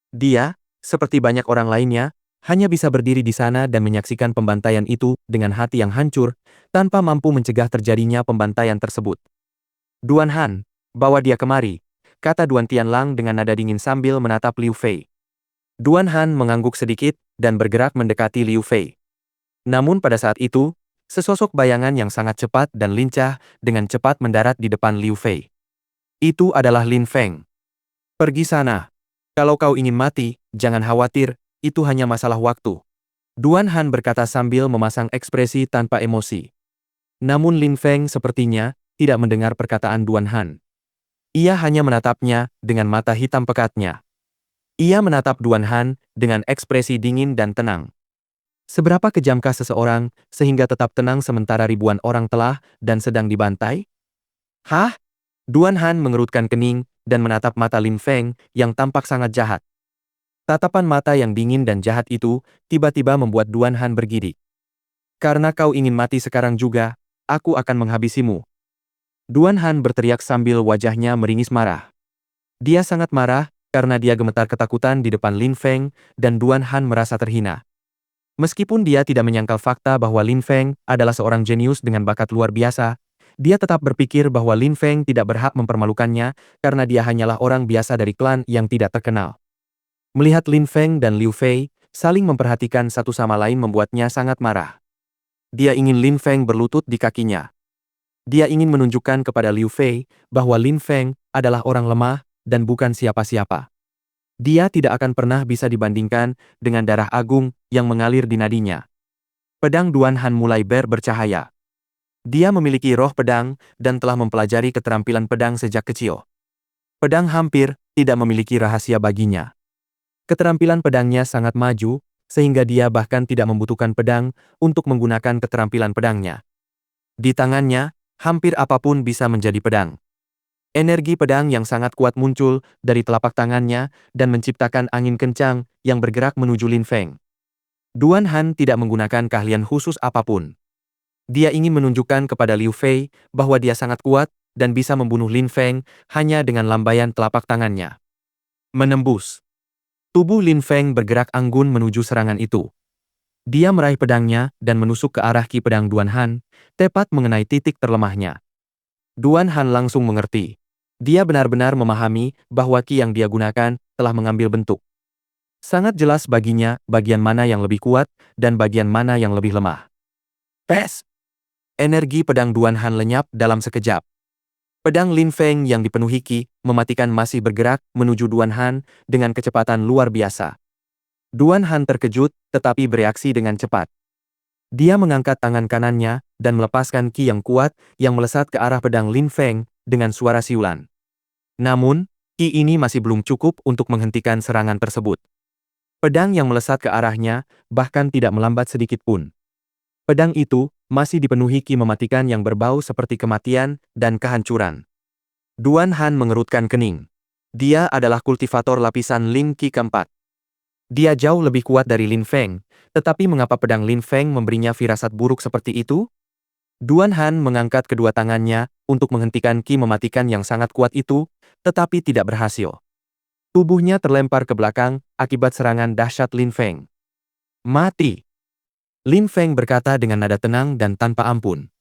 Dia, seperti banyak orang lainnya, hanya bisa berdiri di sana dan menyaksikan pembantaian itu dengan hati yang hancur, tanpa mampu mencegah terjadinya pembantaian tersebut. Duan Han, bawa dia kemari, kata Duan Tianlang dengan nada dingin sambil menatap Liu Fei. Duan Han mengangguk sedikit dan bergerak mendekati Liu Fei. Namun pada saat itu, sesosok bayangan yang sangat cepat dan lincah dengan cepat mendarat di depan Liu Fei. Itu adalah Lin Feng. Pergi sana. Kalau kau ingin mati, jangan khawatir, itu hanya masalah waktu. Duan Han berkata sambil memasang ekspresi tanpa emosi. Namun Lin Feng sepertinya tidak mendengar perkataan Duan Han. Ia hanya menatapnya dengan mata hitam pekatnya. Ia menatap Duan Han dengan ekspresi dingin dan tenang. Seberapa kejamkah seseorang sehingga tetap tenang sementara ribuan orang telah dan sedang dibantai? Hah? Duan Han mengerutkan kening dan menatap mata Lin Feng yang tampak sangat jahat. Tatapan mata yang dingin dan jahat itu tiba-tiba membuat Duan Han bergidik. Karena kau ingin mati sekarang juga, aku akan menghabisimu. Duan Han berteriak sambil wajahnya meringis marah. Dia sangat marah karena dia gemetar ketakutan di depan Lin Feng dan Duan Han merasa terhina. Meskipun dia tidak menyangkal fakta bahwa Lin Feng adalah seorang jenius dengan bakat luar biasa, dia tetap berpikir bahwa Lin Feng tidak berhak mempermalukannya karena dia hanyalah orang biasa dari klan yang tidak terkenal. Melihat Lin Feng dan Liu Fei saling memperhatikan satu sama lain membuatnya sangat marah. Dia ingin Lin Feng berlutut di kakinya. Dia ingin menunjukkan kepada Liu Fei bahwa Lin Feng adalah orang lemah dan bukan siapa-siapa. Dia tidak akan pernah bisa dibandingkan dengan darah agung yang mengalir di nadinya. Pedang Duan Han mulai bercahaya. Dia memiliki roh pedang dan telah mempelajari keterampilan pedang sejak kecil. Pedang hampir tidak memiliki rahasia baginya. Keterampilan pedangnya sangat maju, sehingga dia bahkan tidak membutuhkan pedang untuk menggunakan keterampilan pedangnya. Di tangannya, hampir apapun bisa menjadi pedang. Energi pedang yang sangat kuat muncul dari telapak tangannya dan menciptakan angin kencang yang bergerak menuju Lin Feng. Duan Han tidak menggunakan keahlian khusus apapun. Dia ingin menunjukkan kepada Liu Fei bahwa dia sangat kuat dan bisa membunuh Lin Feng hanya dengan lambaian telapak tangannya. Menembus. Tubuh Lin Feng bergerak anggun menuju serangan itu. Dia meraih pedangnya dan menusuk ke arah ki pedang Duan Han, tepat mengenai titik terlemahnya. Duan Han langsung mengerti. Dia benar-benar memahami bahwa ki yang dia gunakan telah mengambil bentuk. Sangat jelas baginya bagian mana yang lebih kuat dan bagian mana yang lebih lemah. Pes! Energi pedang Duan Han lenyap dalam sekejap. Pedang Lin Feng yang dipenuhi ki mematikan masih bergerak menuju Duan Han dengan kecepatan luar biasa. Duan Han terkejut tetapi bereaksi dengan cepat. Dia mengangkat tangan kanannya dan melepaskan ki yang kuat yang melesat ke arah pedang Lin Feng dengan suara siulan. Namun, ki ini masih belum cukup untuk menghentikan serangan tersebut. Pedang yang melesat ke arahnya bahkan tidak melambat sedikit pun. Pedang itu masih dipenuhi ki mematikan yang berbau seperti kematian dan kehancuran. Duan Han mengerutkan kening. Dia adalah kultivator lapisan Ling Qi keempat. Dia jauh lebih kuat dari Lin Feng, tetapi mengapa pedang Lin Feng memberinya firasat buruk seperti itu? Duan Han mengangkat kedua tangannya untuk menghentikan ki mematikan yang sangat kuat itu, tetapi tidak berhasil. Tubuhnya terlempar ke belakang akibat serangan dahsyat Lin Feng. Mati! Lin Feng berkata dengan nada tenang dan tanpa ampun.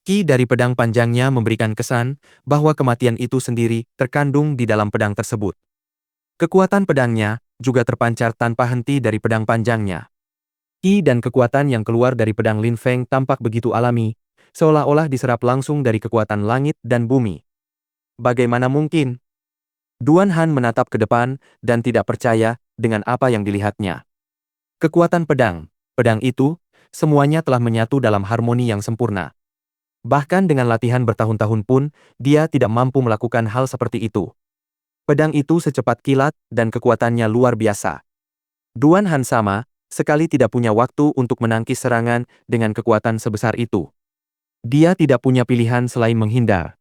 Ki dari pedang panjangnya memberikan kesan bahwa kematian itu sendiri terkandung di dalam pedang tersebut. Kekuatan pedangnya juga terpancar tanpa henti dari pedang panjangnya. Ki dan kekuatan yang keluar dari pedang Lin Feng tampak begitu alami, seolah-olah diserap langsung dari kekuatan langit dan bumi. Bagaimana mungkin? Duan Han menatap ke depan dan tidak percaya dengan apa yang dilihatnya. Kekuatan pedang itu, semuanya telah menyatu dalam harmoni yang sempurna. Bahkan dengan latihan bertahun-tahun pun, dia tidak mampu melakukan hal seperti itu. Pedang itu secepat kilat dan kekuatannya luar biasa. Duan Han sama sekali tidak punya waktu untuk menangkis serangan dengan kekuatan sebesar itu. Dia tidak punya pilihan selain menghindar.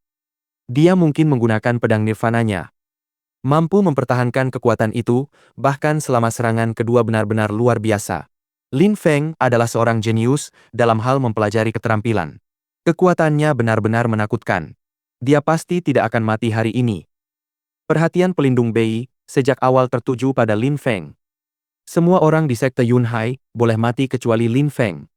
Dia mungkin menggunakan pedang nirvananya. Mampu mempertahankan kekuatan itu, bahkan selama serangan kedua benar-benar luar biasa. Lin Feng adalah seorang jenius dalam hal mempelajari keterampilan. Kekuatannya benar-benar menakutkan. Dia pasti tidak akan mati hari ini. Perhatian pelindung Bei sejak awal tertuju pada Lin Feng. Semua orang di sekte Yunhai boleh mati kecuali Lin Feng.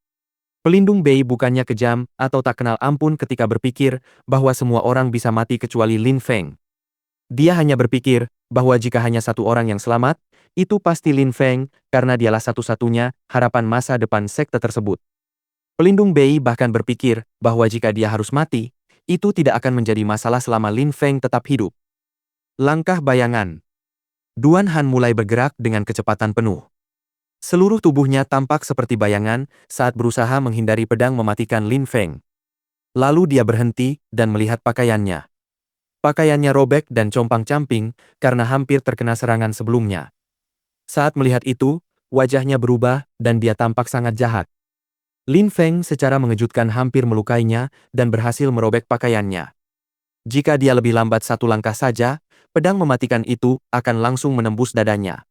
Pelindung Bei bukannya kejam atau tak kenal ampun ketika berpikir bahwa semua orang bisa mati kecuali Lin Feng. Dia hanya berpikir bahwa jika hanya satu orang yang selamat, itu pasti Lin Feng karena dialah satu-satunya harapan masa depan sekte tersebut. Pelindung Bei bahkan berpikir bahwa jika dia harus mati, itu tidak akan menjadi masalah selama Lin Feng tetap hidup. Langkah bayangan. Duan Han mulai bergerak dengan kecepatan penuh. Seluruh tubuhnya tampak seperti bayangan saat berusaha menghindari pedang mematikan Lin Feng. Lalu dia berhenti dan melihat pakaiannya. Pakaiannya robek dan compang-camping karena hampir terkena serangan sebelumnya. Saat melihat itu, wajahnya berubah dan dia tampak sangat jahat. Lin Feng secara mengejutkan hampir melukainya dan berhasil merobek pakaiannya. Jika dia lebih lambat satu langkah saja, pedang mematikan itu akan langsung menembus dadanya.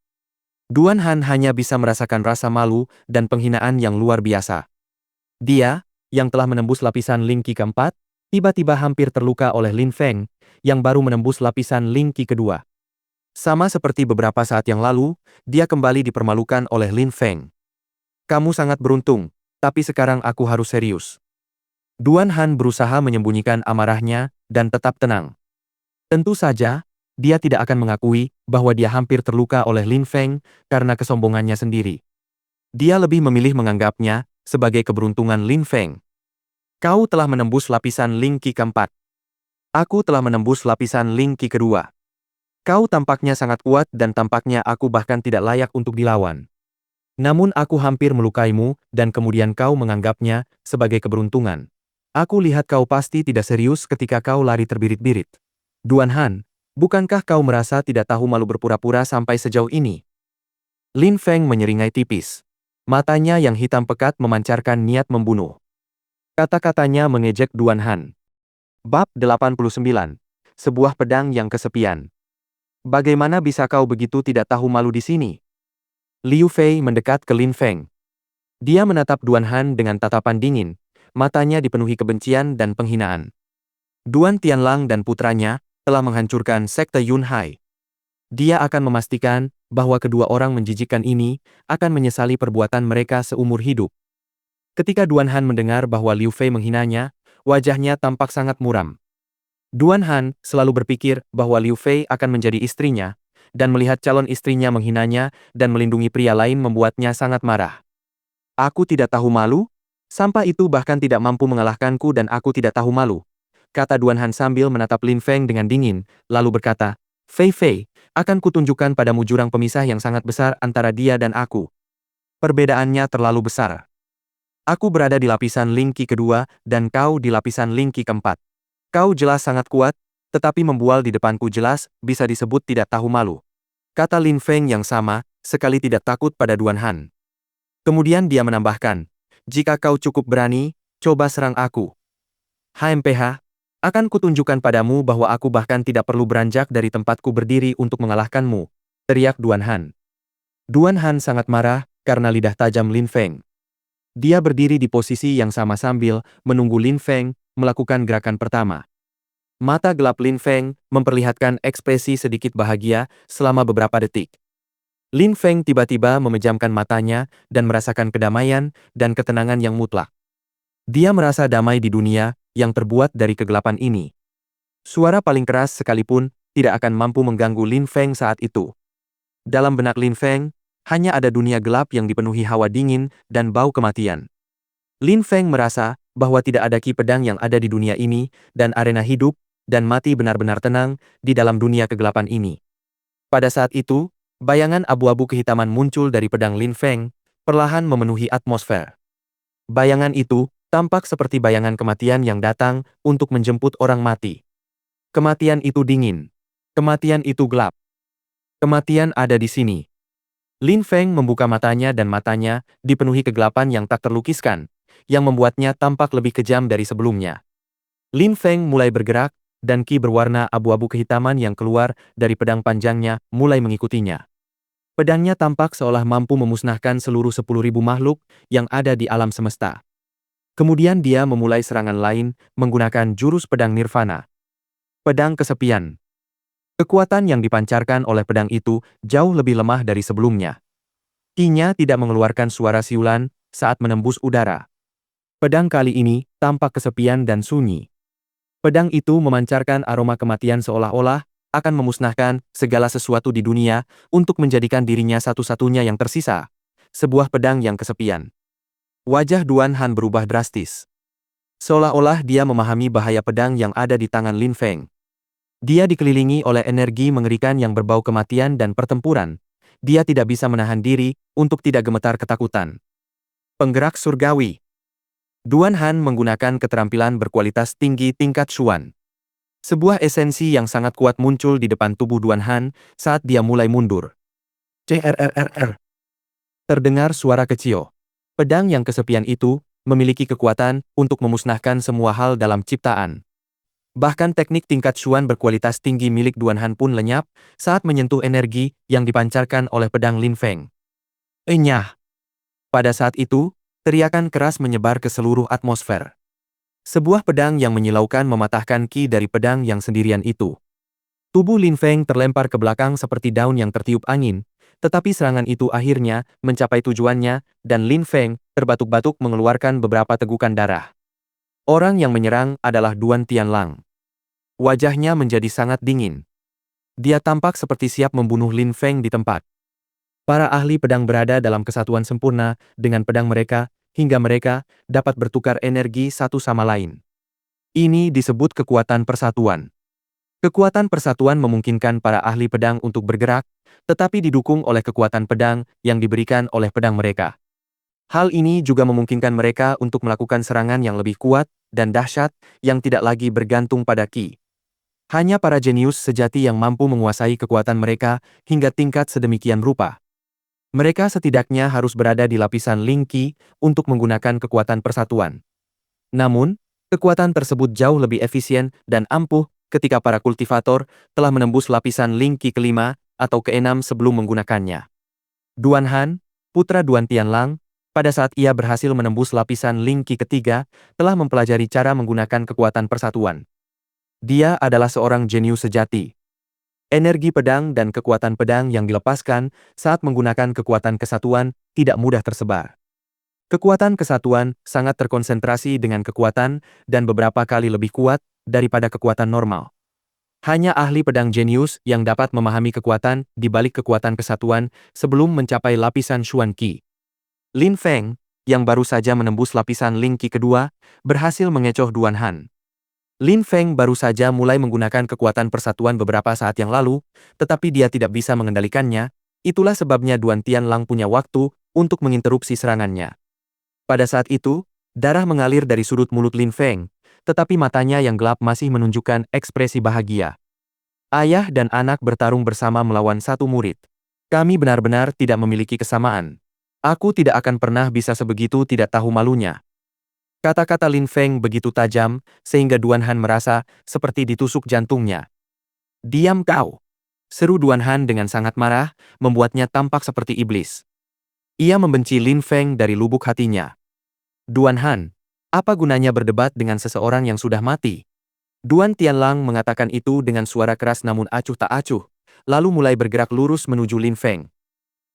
Duan Han hanya bisa merasakan rasa malu dan penghinaan yang luar biasa. Dia, yang telah menembus lapisan Ling Qi keempat, tiba-tiba hampir terluka oleh Lin Feng, yang baru menembus lapisan Ling Qi kedua. Sama seperti beberapa saat yang lalu, dia kembali dipermalukan oleh Lin Feng. Kamu sangat beruntung, tapi sekarang aku harus serius. Duan Han berusaha menyembunyikan amarahnya dan tetap tenang. Tentu saja, dia tidak akan mengakui bahwa dia hampir terluka oleh Lin Feng karena kesombongannya sendiri. Dia lebih memilih menganggapnya sebagai keberuntungan Lin Feng. Kau telah menembus lapisan Ling Qi keempat. Aku telah menembus lapisan Ling Qi kedua. Kau tampaknya sangat kuat dan tampaknya aku bahkan tidak layak untuk dilawan. Namun aku hampir melukaimu dan kemudian kau menganggapnya sebagai keberuntungan. Aku lihat kau pasti tidak serius ketika kau lari terbirit-birit. Duan Han, bukankah kau merasa tidak tahu malu berpura-pura sampai sejauh ini? Lin Feng menyeringai tipis. Matanya yang hitam pekat memancarkan niat membunuh. Kata-katanya mengejek Duan Han. Bab 89. Sebuah pedang yang kesepian. Bagaimana bisa kau begitu tidak tahu malu di sini? Liu Fei mendekat ke Lin Feng. Dia menatap Duan Han dengan tatapan dingin, matanya dipenuhi kebencian dan penghinaan. Duan Tianlang dan putranya telah menghancurkan sekte Yun Hai. Dia akan memastikan bahwa kedua orang menjijikkan ini akan menyesali perbuatan mereka seumur hidup. Ketika Duan Han mendengar bahwa Liu Fei menghinanya, wajahnya tampak sangat muram. Duan Han selalu berpikir bahwa Liu Fei akan menjadi istrinya, dan melihat calon istrinya menghinanya dan melindungi pria lain membuatnya sangat marah. Aku tidak tahu malu? Sampah itu bahkan tidak mampu mengalahkanku dan aku tidak tahu malu, kata Duan Han sambil menatap Lin Feng dengan dingin, lalu berkata, Fei Fei, akan kutunjukkan padamu jurang pemisah yang sangat besar antara dia dan aku. Perbedaannya terlalu besar. Aku berada di lapisan Ling Qi kedua dan kau di lapisan Ling Qi keempat. Kau jelas sangat kuat, tetapi membual di depanku jelas bisa disebut tidak tahu malu. Kata Lin Feng yang sama, sekali tidak takut pada Duan Han. Kemudian dia menambahkan, jika kau cukup berani, coba serang aku. HMPH, akan kutunjukkan padamu bahwa aku bahkan tidak perlu beranjak dari tempatku berdiri untuk mengalahkanmu, teriak Duan Han. Duan Han sangat marah karena lidah tajam Lin Feng. Dia berdiri di posisi yang sama sambil menunggu Lin Feng melakukan gerakan pertama. Mata gelap Lin Feng memperlihatkan ekspresi sedikit bahagia selama beberapa detik. Lin Feng tiba-tiba memejamkan matanya dan merasakan kedamaian dan ketenangan yang mutlak. Dia merasa damai di dunia yang terbuat dari kegelapan ini. Suara paling keras sekalipun tidak akan mampu mengganggu Lin Feng saat itu. Dalam benak Lin Feng, hanya ada dunia gelap yang dipenuhi hawa dingin dan bau kematian. Lin Feng merasa bahwa tidak ada ki pedang yang ada di dunia ini, dan arena hidup dan mati benar-benar tenang di dalam dunia kegelapan ini. Pada saat itu, bayangan abu-abu kehitaman muncul dari pedang Lin Feng, perlahan memenuhi atmosfer. Bayangan itu tampak seperti bayangan kematian yang datang untuk menjemput orang mati. Kematian itu dingin. Kematian itu gelap. Kematian ada di sini. Lin Feng membuka matanya dan matanya dipenuhi kegelapan yang tak terlukiskan, yang membuatnya tampak lebih kejam dari sebelumnya. Lin Feng mulai bergerak, dan ki berwarna abu-abu kehitaman yang keluar dari pedang panjangnya mulai mengikutinya. Pedangnya tampak seolah mampu memusnahkan seluruh 10.000 makhluk yang ada di alam semesta. Kemudian dia memulai serangan lain menggunakan jurus pedang Nirvana. Pedang kesepian. Kekuatan yang dipancarkan oleh pedang itu jauh lebih lemah dari sebelumnya. Ki-nya tidak mengeluarkan suara siulan saat menembus udara. Pedang kali ini tampak kesepian dan sunyi. Pedang itu memancarkan aroma kematian seolah-olah akan memusnahkan segala sesuatu di dunia untuk menjadikan dirinya satu-satunya yang tersisa. Sebuah pedang yang kesepian. Wajah Duan Han berubah drastis. Seolah-olah dia memahami bahaya pedang yang ada di tangan Lin Feng. Dia dikelilingi oleh energi mengerikan yang berbau kematian dan pertempuran. Dia tidak bisa menahan diri untuk tidak gemetar ketakutan. Penggerak surgawi. Duan Han menggunakan keterampilan berkualitas tinggi tingkat Xuan. Sebuah esensi yang sangat kuat muncul di depan tubuh Duan Han saat dia mulai mundur. CRRRR. Terdengar suara kecil. Pedang yang kesepian itu memiliki kekuatan untuk memusnahkan semua hal dalam ciptaan. Bahkan teknik tingkat Xuan berkualitas tinggi milik Duan Han pun lenyap saat menyentuh energi yang dipancarkan oleh pedang Lin Feng. Enyah. Pada saat itu, teriakan keras menyebar ke seluruh atmosfer. Sebuah pedang yang menyilaukan mematahkan ki dari pedang yang sendirian itu. Tubuh Lin Feng terlempar ke belakang seperti daun yang tertiup angin, tetapi serangan itu akhirnya mencapai tujuannya dan Lin Feng terbatuk-batuk mengeluarkan beberapa tegukan darah. Orang yang menyerang adalah Duan Tianlang. Wajahnya menjadi sangat dingin. Dia tampak seperti siap membunuh Lin Feng di tempat. Para ahli pedang berada dalam kesatuan sempurna dengan pedang mereka, hingga mereka dapat bertukar energi satu sama lain. Ini disebut kekuatan persatuan. Kekuatan persatuan memungkinkan para ahli pedang untuk bergerak, tetapi didukung oleh kekuatan pedang yang diberikan oleh pedang mereka. Hal ini juga memungkinkan mereka untuk melakukan serangan yang lebih kuat dan dahsyat yang tidak lagi bergantung pada ki. Hanya para jenius sejati yang mampu menguasai kekuatan mereka hingga tingkat sedemikian rupa. Mereka setidaknya harus berada di lapisan Ling Qi untuk menggunakan kekuatan persatuan. Namun, kekuatan tersebut jauh lebih efisien dan ampuh ketika para kultivator telah menembus lapisan Ling Qi kelima atau keenam sebelum menggunakannya. Duan Han, putra Duan Tianlang, pada saat ia berhasil menembus lapisan Ling Qi ketiga, telah mempelajari cara menggunakan kekuatan persatuan. Dia adalah seorang jenius sejati. Energi pedang dan kekuatan pedang yang dilepaskan saat menggunakan kekuatan kesatuan tidak mudah tersebar. Kekuatan kesatuan sangat terkonsentrasi dengan kekuatan dan beberapa kali lebih kuat daripada kekuatan normal. Hanya ahli pedang jenius yang dapat memahami kekuatan di balik kekuatan kesatuan sebelum mencapai lapisan Xuan Qi. Lin Feng, yang baru saja menembus lapisan Ling Qi kedua, berhasil mengecoh Duan Han. Lin Feng baru saja mulai menggunakan kekuatan persatuan beberapa saat yang lalu, tetapi dia tidak bisa mengendalikannya, itulah sebabnya Duan Tianlang punya waktu untuk menginterupsi serangannya. Pada saat itu, darah mengalir dari sudut mulut Lin Feng, tetapi matanya yang gelap masih menunjukkan ekspresi bahagia. Ayah dan anak bertarung bersama melawan satu murid. Kami benar-benar tidak memiliki kesamaan. Aku tidak akan pernah bisa sebegitu tidak tahu malunya. Kata-kata Lin Feng begitu tajam, sehingga Duan Han merasa seperti ditusuk jantungnya. Diam kau! Seru Duan Han dengan sangat marah, membuatnya tampak seperti iblis. Ia membenci Lin Feng dari lubuk hatinya. Duan Han, apa gunanya berdebat dengan seseorang yang sudah mati? Duan Tianlang mengatakan itu dengan suara keras namun acuh tak acuh, lalu mulai bergerak lurus menuju Lin Feng.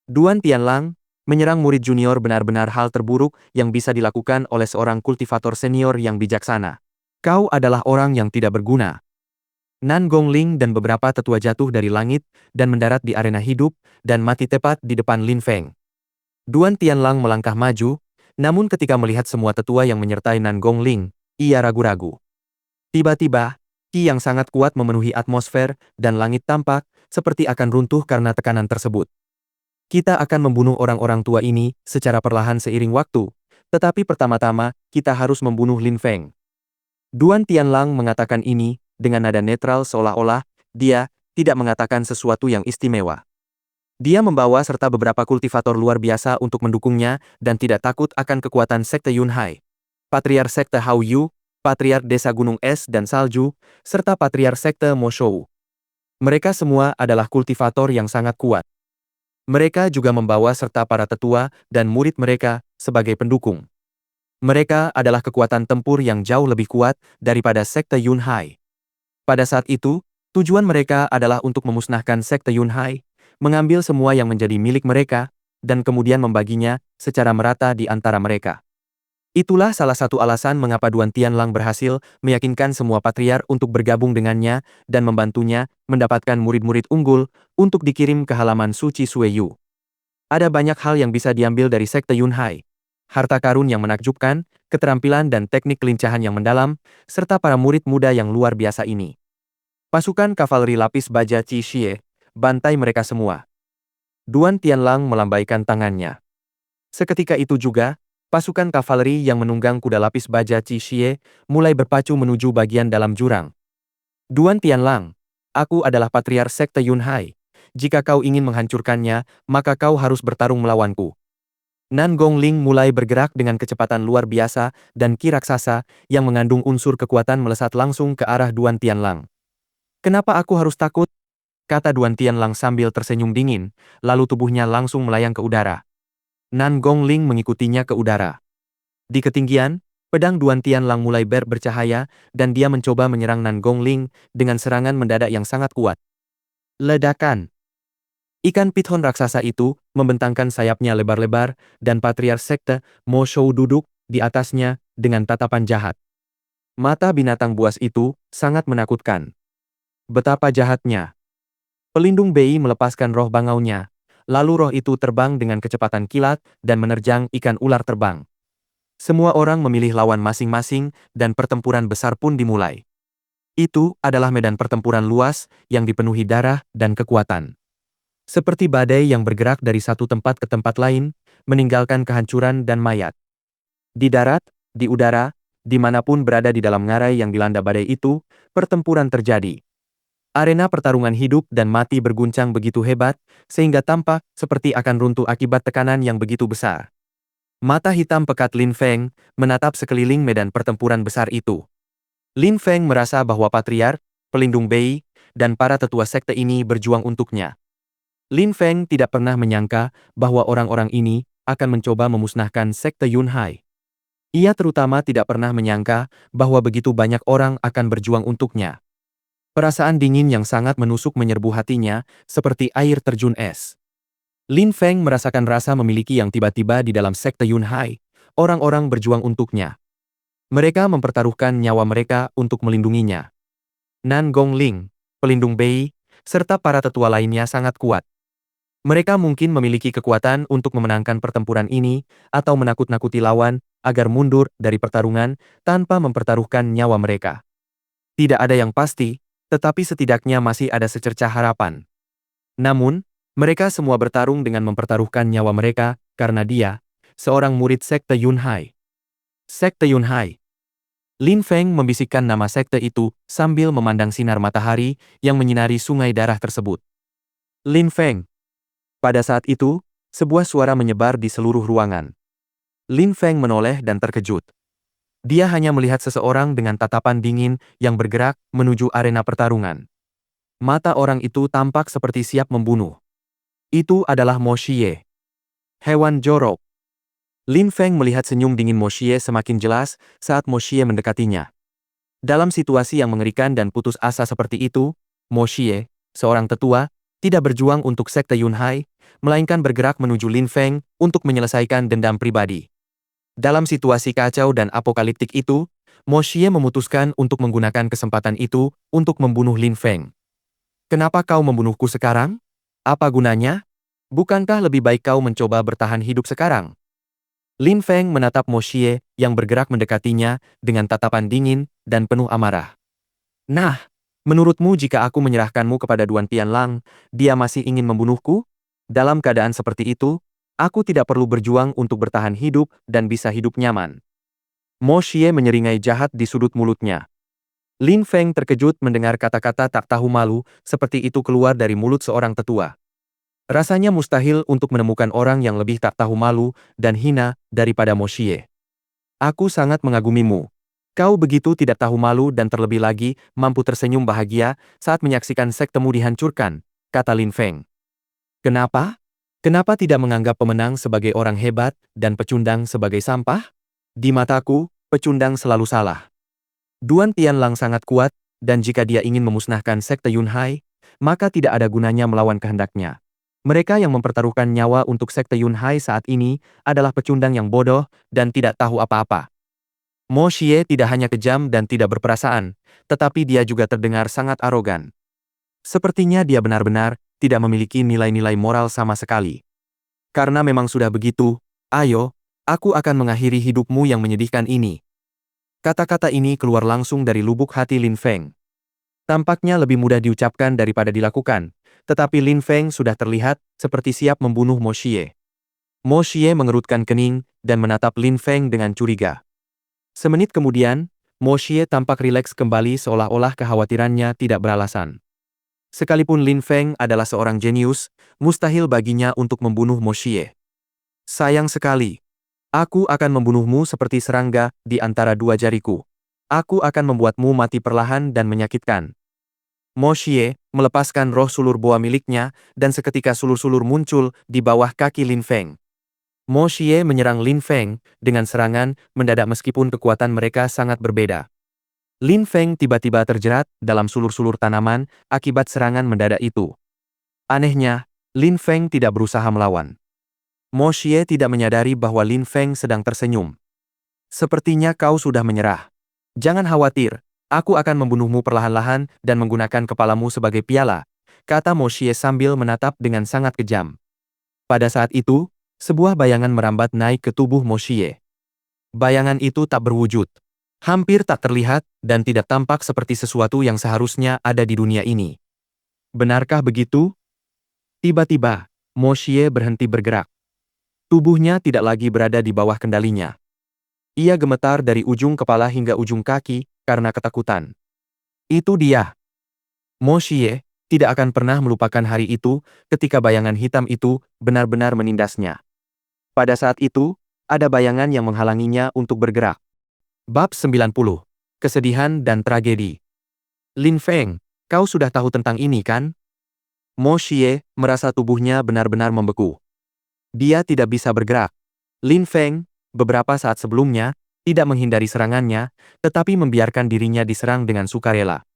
Duan Tianlang, menyerang murid junior benar-benar hal terburuk yang bisa dilakukan oleh seorang kultivator senior yang bijaksana. Kau adalah orang yang tidak berguna. Nan Gongling dan beberapa tetua jatuh dari langit dan mendarat di arena hidup dan mati tepat di depan Lin Feng. Duan Tianlang melangkah maju, namun ketika melihat semua tetua yang menyertai Nan Gongling, ia ragu-ragu. Tiba-tiba, ki yang sangat kuat memenuhi atmosfer dan langit tampak seperti akan runtuh karena tekanan tersebut. Kita akan membunuh orang-orang tua ini secara perlahan seiring waktu, tetapi pertama-tama kita harus membunuh Lin Feng. Duan Tianlang mengatakan ini dengan nada netral seolah-olah dia tidak mengatakan sesuatu yang istimewa. Dia membawa serta beberapa kultivator luar biasa untuk mendukungnya dan tidak takut akan kekuatan Sekte Yunhai, Patriark Sekte Hao Yu, Patriark Desa Gunung Es dan Salju, serta Patriark Sekte Mo Shou. Mereka semua adalah kultivator yang sangat kuat. Mereka juga membawa serta para tetua dan murid mereka sebagai pendukung. Mereka adalah kekuatan tempur yang jauh lebih kuat daripada Sekte Yunhai. Pada saat itu, tujuan mereka adalah untuk memusnahkan Sekte Yunhai, mengambil semua yang menjadi milik mereka, dan kemudian membaginya secara merata di antara mereka. Itulah salah satu alasan mengapa Duan Tianlang berhasil meyakinkan semua patriark untuk bergabung dengannya dan membantunya mendapatkan murid-murid unggul untuk dikirim ke halaman suci Sueyu. Ada banyak hal yang bisa diambil dari Sekte Yunhai. Harta karun yang menakjubkan, keterampilan dan teknik kelincahan yang mendalam, serta para murid muda yang luar biasa ini. Pasukan kavaleri lapis baja Qi Xie, bantai mereka semua. Duan Tianlang melambaikan tangannya. Seketika itu juga, pasukan kavaleri yang menunggang kuda lapis baja Qi Xie mulai berpacu menuju bagian dalam jurang. Duan Tianlang, aku adalah Patriark Sekte Yunhai. Jika kau ingin menghancurkannya, maka kau harus bertarung melawanku. Nan Gongling mulai bergerak dengan kecepatan luar biasa dan ki raksasa yang mengandung unsur kekuatan melesat langsung ke arah Duan Tianlang. Kenapa aku harus takut? Kata Duan Tianlang sambil tersenyum dingin, lalu tubuhnya langsung melayang ke udara. Nan Gongling mengikutinya ke udara. Di ketinggian, pedang Duan Tianlang mulai bercahaya dan dia mencoba menyerang Nan Gongling dengan serangan mendadak yang sangat kuat. Ledakan! Ikan pithon raksasa itu membentangkan sayapnya lebar-lebar dan Patriark Sekte Mo Shou duduk di atasnya dengan tatapan jahat. Mata binatang buas itu sangat menakutkan. Betapa jahatnya! Pelindung Bei melepaskan roh bangaunya, lalu roh itu terbang dengan kecepatan kilat dan menerjang ikan ular terbang. Semua orang memilih lawan masing-masing dan pertempuran besar pun dimulai. Itu adalah medan pertempuran luas yang dipenuhi darah dan kekuatan. Seperti badai yang bergerak dari satu tempat ke tempat lain, meninggalkan kehancuran dan mayat. Di darat, di udara, dimanapun berada di dalam ngarai yang dilanda badai itu, pertempuran terjadi. Arena pertarungan hidup dan mati berguncang begitu hebat, sehingga tampak seperti akan runtuh akibat tekanan yang begitu besar. Mata hitam pekat Lin Feng menatap sekeliling medan pertempuran besar itu. Lin Feng merasa bahwa patriark, pelindung Bei, dan para tetua sekte ini berjuang untuknya. Lin Feng tidak pernah menyangka bahwa orang-orang ini akan mencoba memusnahkan sekte Yunhai. Ia terutama tidak pernah menyangka bahwa begitu banyak orang akan berjuang untuknya. Perasaan dingin yang sangat menusuk menyerbu hatinya, seperti air terjun es. Lin Feng merasakan rasa memiliki yang tiba-tiba di dalam sekte Yunhai. Orang-orang berjuang untuknya. Mereka mempertaruhkan nyawa mereka untuk melindunginya. Nan Gongling, pelindung Bei, serta para tetua lainnya sangat kuat. Mereka mungkin memiliki kekuatan untuk memenangkan pertempuran ini, atau menakut-nakuti lawan agar mundur dari pertarungan tanpa mempertaruhkan nyawa mereka. Tidak ada yang pasti, tetapi setidaknya masih ada secercah harapan. Namun, mereka semua bertarung dengan mempertaruhkan nyawa mereka, karena dia, seorang murid sekte Yunhai. Sekte Yunhai. Lin Feng membisikkan nama sekte itu sambil memandang sinar matahari yang menyinari sungai darah tersebut. Lin Feng. Pada saat itu, sebuah suara menyebar di seluruh ruangan. Lin Feng menoleh dan terkejut. Dia hanya melihat seseorang dengan tatapan dingin yang bergerak menuju arena pertarungan. Mata orang itu tampak seperti siap membunuh. Itu adalah Mo Xie. Hewan jorok. Lin Feng melihat senyum dingin Mo Xie semakin jelas saat Mo Xie mendekatinya. Dalam situasi yang mengerikan dan putus asa seperti itu, Mo Xie, seorang tetua, tidak berjuang untuk sekte Yunhai, melainkan bergerak menuju Lin Feng untuk menyelesaikan dendam pribadi. Dalam situasi kacau dan apokaliptik itu, Mo Xie memutuskan untuk menggunakan kesempatan itu untuk membunuh Lin Feng. Kenapa kau membunuhku sekarang? Apa gunanya? Bukankah lebih baik kau mencoba bertahan hidup sekarang? Lin Feng menatap Mo Xie yang bergerak mendekatinya dengan tatapan dingin dan penuh amarah. Nah, menurutmu jika aku menyerahkanmu kepada Duan Tianlang, dia masih ingin membunuhku? Dalam keadaan seperti itu, aku tidak perlu berjuang untuk bertahan hidup dan bisa hidup nyaman. Mo Xie menyeringai jahat di sudut mulutnya. Lin Feng terkejut mendengar kata-kata tak tahu malu seperti itu keluar dari mulut seorang tetua. Rasanya mustahil untuk menemukan orang yang lebih tak tahu malu dan hina daripada Mo Xie. Aku sangat mengagumimu. Kau begitu tidak tahu malu dan terlebih lagi mampu tersenyum bahagia saat menyaksikan sektemu dihancurkan, kata Lin Feng. Kenapa? Kenapa tidak menganggap pemenang sebagai orang hebat dan pecundang sebagai sampah? Di mataku, pecundang selalu salah. Duan Tianlang sangat kuat, dan jika dia ingin memusnahkan sekte Yunhai, maka tidak ada gunanya melawan kehendaknya. Mereka yang mempertaruhkan nyawa untuk sekte Yunhai saat ini adalah pecundang yang bodoh dan tidak tahu apa-apa. Mo Xie tidak hanya kejam dan tidak berperasaan, tetapi dia juga terdengar sangat arogan. Sepertinya dia benar-benar tidak memiliki nilai-nilai moral sama sekali. Karena memang sudah begitu, ayo, aku akan mengakhiri hidupmu yang menyedihkan ini. Kata-kata ini keluar langsung dari lubuk hati Lin Feng. Tampaknya lebih mudah diucapkan daripada dilakukan, tetapi Lin Feng sudah terlihat seperti siap membunuh Mo Xie. Mo Xie mengerutkan kening dan menatap Lin Feng dengan curiga. Semenit kemudian, Mo Xie tampak rileks kembali seolah-olah kekhawatirannya tidak beralasan. Sekalipun Lin Feng adalah seorang jenius, mustahil baginya untuk membunuh Mo Xie. Sayang sekali. Aku akan membunuhmu seperti serangga di antara dua jariku. Aku akan membuatmu mati perlahan dan menyakitkan. Mo Xie melepaskan roh sulur boa miliknya dan seketika sulur-sulur muncul di bawah kaki Lin Feng. Mo Xie menyerang Lin Feng dengan serangan mendadak meskipun kekuatan mereka sangat berbeda. Lin Feng tiba-tiba terjerat dalam sulur-sulur tanaman akibat serangan mendadak itu. Anehnya, Lin Feng tidak berusaha melawan. Mo Xie tidak menyadari bahwa Lin Feng sedang tersenyum. Sepertinya kau sudah menyerah. Jangan khawatir, aku akan membunuhmu perlahan-lahan dan menggunakan kepalamu sebagai piala, kata Mo Xie sambil menatap dengan sangat kejam. Pada saat itu, sebuah bayangan merambat naik ke tubuh Mo Xie. Bayangan itu tak berwujud. Hampir tak terlihat dan tidak tampak seperti sesuatu yang seharusnya ada di dunia ini. Benarkah begitu? Tiba-tiba, Mo Xie berhenti bergerak. Tubuhnya tidak lagi berada di bawah kendalinya. Ia gemetar dari ujung kepala hingga ujung kaki karena ketakutan. Itu dia. Mo Xie tidak akan pernah melupakan hari itu ketika bayangan hitam itu benar-benar menindasnya. Pada saat itu, ada bayangan yang menghalanginya untuk bergerak. Bab 90. Kesedihan dan tragedi. Lin Feng, kau sudah tahu tentang ini kan? Mo Xie merasa tubuhnya benar-benar membeku. Dia tidak bisa bergerak. Lin Feng, beberapa saat sebelumnya, tidak menghindari serangannya, tetapi membiarkan dirinya diserang dengan sukarela.